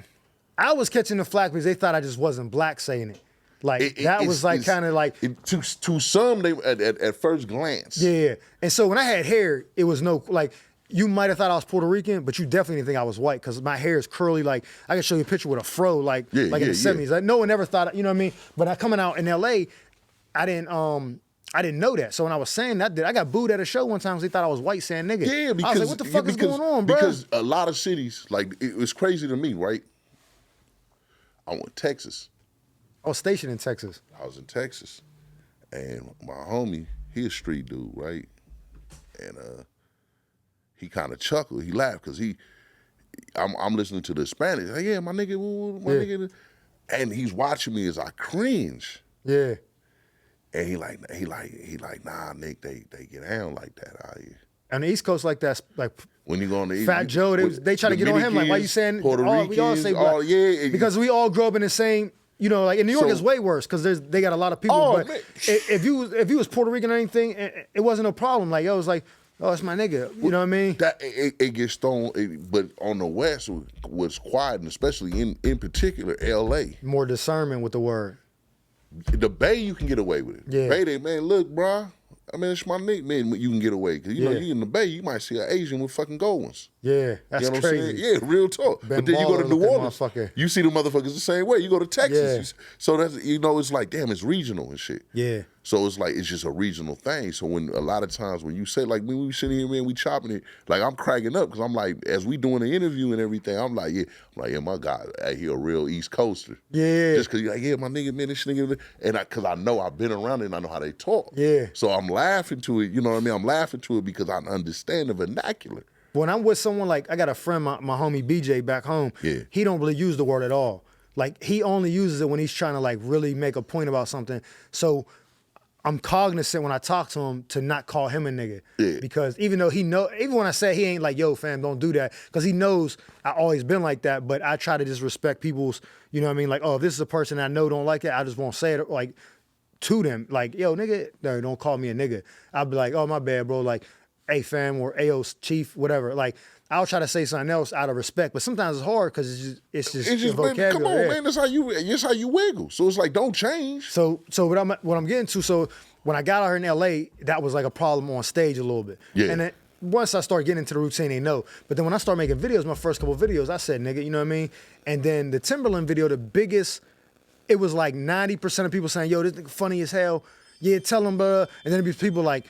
I was catching the flack because they thought I just wasn't black saying it. Like that was like kind of like to some they at first glance. Yeah, and so when I had hair, it was no like. You might have thought I was Puerto Rican, but you definitely didn't think I was white because my hair is curly. Like I can show you a picture with a fro, like in the 70s. Like no one ever thought, you know what I mean? But coming out in LA, I didn't know that. So when I was saying that, I got booed at a show one time because they thought I was white saying nigga. Yeah, because I was like, what the fuck is going on, bro? Because a lot of cities, like it was crazy to me, right? I went to Texas. I was stationed in Texas. I was in Texas, and my homie, he a street dude, right? And he kind of chuckled. He laughed because I'm listening to the Spanish. Like, yeah, my nigga, nigga. And he's watching me as I cringe. Yeah. And he like, nah, Nick, they get down like that out here. On the East Coast, like that's like when you go on the East, Fat Joe, they try to get on him. Like, why you saying Puerto Ricans? We all say black. Because we all grew up in the same. Like in New York, it's way worse because they got a lot of people. But if you was Puerto Rican or anything, it wasn't a problem. Like yo, it was like, oh, it's my nigga. You know what I mean? That it gets thrown, but on the West was quiet, and especially in particular L.A. More discernment with the word. The Bay, you can get away with it. Yeah. Bay, they, man, look, bro. I mean, it's my nigga, man. You can get away because you know you in the Bay, you might see an Asian with fucking gold ones. Yeah, that's you know crazy. Yeah, real talk. But then you go to New Orleans, you see the motherfuckers the same way. You go to Texas, so that's it's like damn, it's regional and shit. Yeah. So it's like, it's just a regional thing. So when a lot of times when you say, like, when we sitting here, man, we chopping it, like, I'm cracking up because I'm like, as we doing the interview and everything, I'm like, yeah, my guy, he a real East Coaster. Yeah. Just because you're like, yeah, my nigga, man, this nigga, and because I know I've been around it and I know how they talk. Yeah. So I'm laughing to it, you know what I mean? I'm laughing to it because I understand the vernacular. When I'm with someone, like, I got a friend, my homie BJ back home. Yeah. He don't really use the word at all. Like, he only uses it when he's trying to, like, really make a point about something. So I'm cognizant when I talk to him to not call him a nigga. Yeah. Because even though even when I say he ain't like, yo, fam, don't do that. Because he knows I always been like that, but I try to just respect people's, you know what I mean? Like, oh, if this is a person I know don't like that, I just won't say it, like, to them. Like, yo, nigga, no, don't call me a nigga. I'll be like, oh, my bad, bro. Like, hey, fam, or Ayo, chief, whatever. Like, I'll try to say something else out of respect, but sometimes it's hard because it's just vocabulary. Come on, man, that's how you wiggle. So it's like, don't change. So what I'm getting to, so when I got out here in LA, that was like a problem on stage a little bit. Yeah. And then once I started getting into the routine, they know. But then when I started making videos, my first couple of videos, I said, nigga, you know what I mean? And then the Timberland video, the biggest, it was like 90% of people saying, yo, this nigga funny as hell. Yeah, tell him, and then there'd be people like,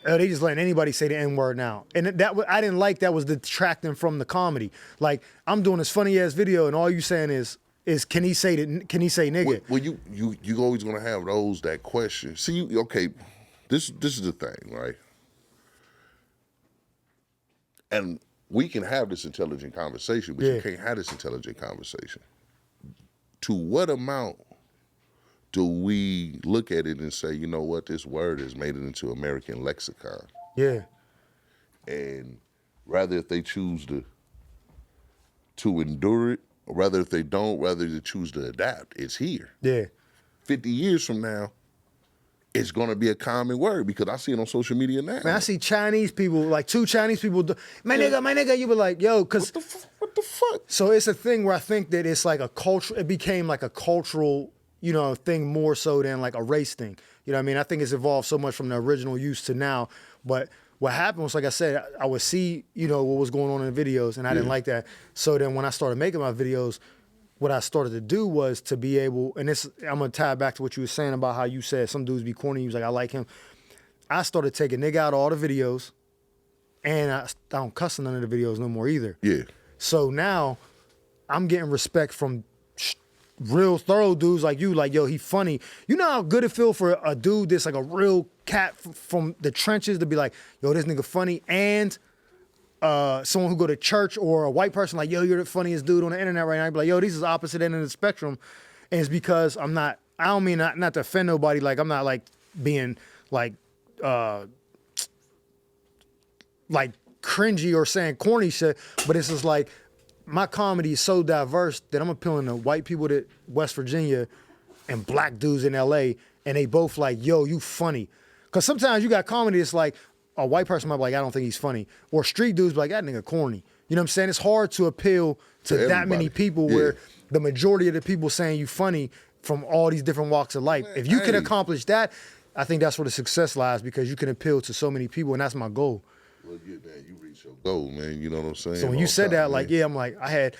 they just letting anybody say the N-word now. And I didn't like that was detracting from the comedy. Like, I'm doing this funny ass video and all you saying is can he say nigga? Well, you always gonna have those that question. See, okay, this is the thing, right? And we can have this intelligent conversation, but you can't have this intelligent conversation. To what amount do we look at it and say, you know what, this word has made it into American lexicon? Yeah. And rather if they choose to endure it, or rather if they don't, rather they choose to adapt, it's here. Yeah. 50 years from now, it's gonna be a common word because I see it on social media now. Man, I see Chinese people, like 2 Chinese people, my nigga, you be like, yo, cause what the fuck? So it's a thing where I think that it's like it became like a cultural, you know, thing more so than like a race thing. You know what I mean? I think it's evolved so much from the original use to now. But what happened was, like I said, I would see, you know, what was going on in the videos, and I didn't like that. So then when I started making my videos, what I started to do was to be able, and this, I'm gonna tie it back to what you were saying about how you said some dudes be corny. You was like, I like him. I started taking nigga out of all the videos, and I don't cuss in none of the videos no more either. Yeah. So now I'm getting respect from real thorough dudes like you, like, yo, he funny. You know how good it feel for a dude that's like a real cat from the trenches to be like, yo, this nigga funny, and someone who go to church or a white person like, yo, you're the funniest dude on the internet right now. I'd be like, yo, this is opposite end of the spectrum. And it's because I don't mean not to offend nobody, like I'm not like being like cringy or saying corny shit, but it's just like, my comedy is so diverse that I'm appealing to white people to West Virginia and black dudes in LA, and they both like, yo, you funny. Because sometimes you got comedy, it's like a white person might be like, I don't think he's funny. Or street dudes be like, that nigga corny. You know what I'm saying? It's hard to appeal to that many people where the majority of the people saying you funny from all these different walks of life. Man, if you can accomplish that, I think that's where the success lies, because you can appeal to so many people, and that's my goal. Well, you reach your goal, man. You know what I'm saying? So when you said that, like, yeah, I'm like, I had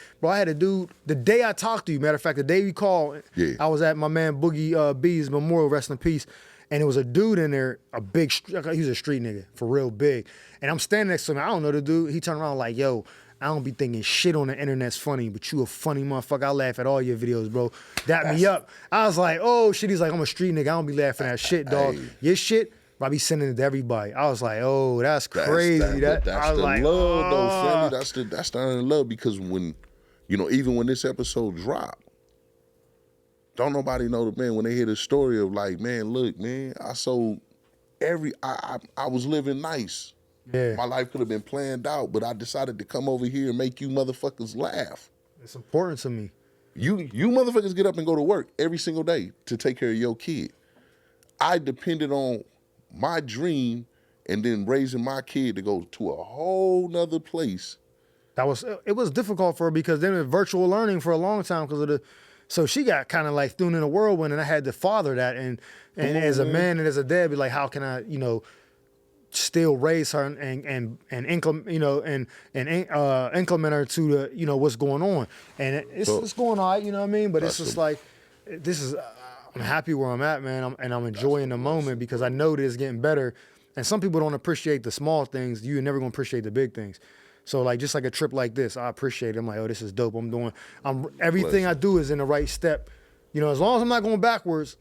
a dude, the day I talked to you, matter of fact, the day we called, I was at my man Boogie B's memorial, rest in peace, and there was a dude in there, he was a street nigga, for real big. And I'm standing next to him, I don't know the dude, he turned around like, yo, I don't be thinking shit on the internet's funny, but you a funny motherfucker. I laugh at all your videos, bro. Dap me up. I was like, oh shit, he's like, I'm a street nigga, I don't be laughing at shit, dog. Your shit, I be sending it to everybody. I was like, oh, that's crazy. That's the like, love, though, family. That's the love, because when, you know, even when this episode dropped, don't nobody know the man when they hear the story of like, man, look, man, I sold I was living nice. Yeah. My life could have been planned out, but I decided to come over here and make you motherfuckers laugh. It's important to me. You motherfuckers get up and go to work every single day to take care of your kid. I depended on my dream and then raising my kid to go to a whole nother place. It was difficult for her, because then it was virtual learning for a long time because of so she got kind of like thrown in a whirlwind, and I had to father that, and as a man and as a dad, be like, how can I, you know, still raise her and inclement, you know, and inclement her to the, you know, what's going on, and it's going all right, you know what I mean, but it's just like, this is happy where I'm at, man. I'm enjoying the moment because I know that it's getting better. And some people don't appreciate the small things. You're never gonna appreciate the big things. So like just like a trip like this, I appreciate it. I'm like, oh, this is dope. Everything I do is in the right step. You know, as long as I'm not going backwards,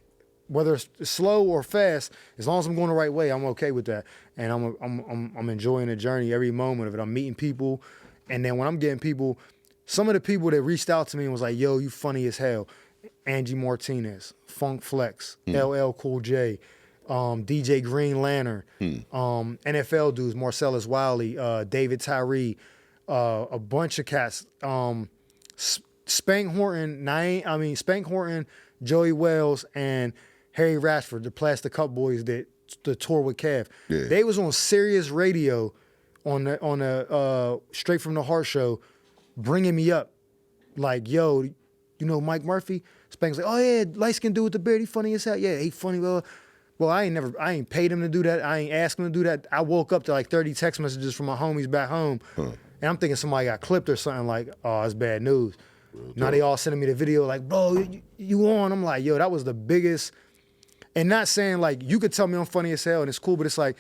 whether it's slow or fast, as long as I'm going the right way, I'm okay with that. And I'm enjoying the journey, every moment of it. I'm meeting people, and then when I'm getting people, some of the people that reached out to me and was like, yo, you funny as hell. Angie Martinez, Funk Flex, LL Cool J, DJ Green Lantern, NFL dudes, Marcellus Wiley, David Tyree, a bunch of cats, Spank Horton, Joey Wells, and Harry Rashford, the Plastic Cup Boys that the tour with Kev. Yeah. They was on Sirius Radio on the Straight from the Heart show, bringing me up, like, yo, you know Mike Murphy? Spank's like, oh yeah, light skinned dude with the beard, he funny as hell. Yeah, he funny. Well, I ain't paid him to do that. I ain't asked him to do that. I woke up to like 30 text messages from my homies back home. And I'm thinking somebody got clipped or something, like, oh, it's bad news. Now they all sending me the video like, bro, you on? I'm like, yo, that was the biggest. And not saying like, you could tell me I'm funny as hell and it's cool, but it's like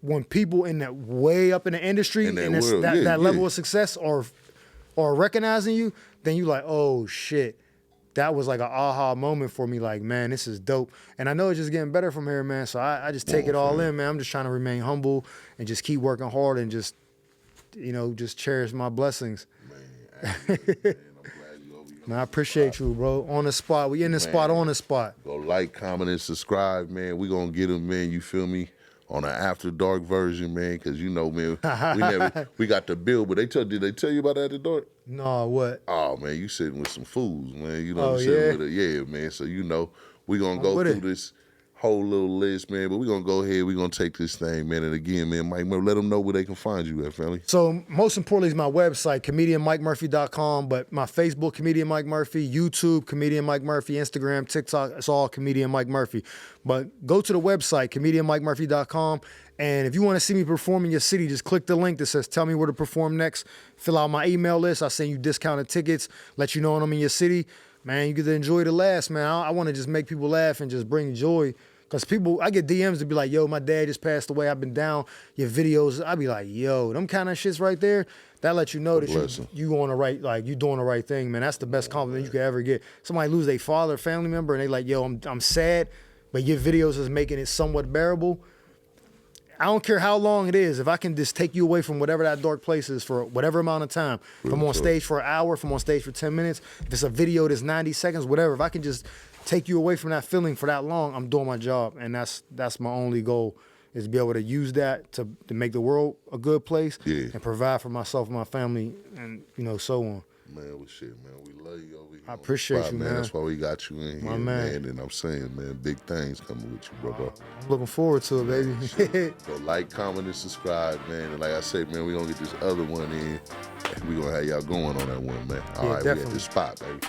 when people in that way up in the industry and that level of success are recognizing you, then you like, oh shit. That was like an aha moment for me, like, man, this is dope. And I know it's just getting better from here, man. So I just take it all in, man. I'm just trying to remain humble and just keep working hard and just, you know, just cherish my blessings. Man, I'm glad you over here. Man, I appreciate you, bro. On the spot. We in the spot, on the spot. Go like, comment, and subscribe, man. We gonna get them, man. You feel me? On an after dark version, man, because you know, man, we got the bill, but did they tell you about that at the dark? No, what? Oh man, you sitting with some fools, man. You know what I'm saying? Yeah, man. So you know, we gonna go through this whole little list, man. But we gonna go ahead, we gonna take this thing, man. And again, man, Mike, let them know where they can find you at, family. So most importantly is my website, comedianmikemurphy.com, but my Facebook, Comedian Mike Murphy, YouTube, Comedian Mike Murphy, Instagram, TikTok, it's all Comedian Mike Murphy. But go to the website, comedianmikemurphy.com. And if you want to see me perform in your city, just click the link that says tell me where to perform next. Fill out my email list. I'll send you discounted tickets, let you know when I'm in your city. Man, you get to enjoy the laughs, man. I want to just make people laugh and just bring joy. Because I get DMs to be like, yo, my dad just passed away. I've been down. Your videos, I be like, yo, them kind of shits right there, that lets you know that you on the right, like, you doing the right thing, man. That's the best compliment you could ever get. Somebody lose their father, family member, and they like, yo, I'm sad, but your videos is making it somewhat bearable. I don't care how long it is. If I can just take you away from whatever that dark place is for whatever amount of time, if I'm on stage for an hour, if I'm on stage for 10 minutes, if it's a video that's 90 seconds, whatever, if I can just take you away from that feeling for that long, I'm doing my job. And that's my only goal, is to be able to use that to make the world a good place and provide for myself and my family and, you know, so on. Man, well, shit, man. We love you over here. I appreciate you, man. That's why we got you in here, man. And I'm saying, man, big things coming with you, bro. I'm looking forward to it, baby. So like, comment, and subscribe, man. And like I said, man, we're going to get this other one in. And we're going to have y'all going on that one, man. All right, we at the spot, baby.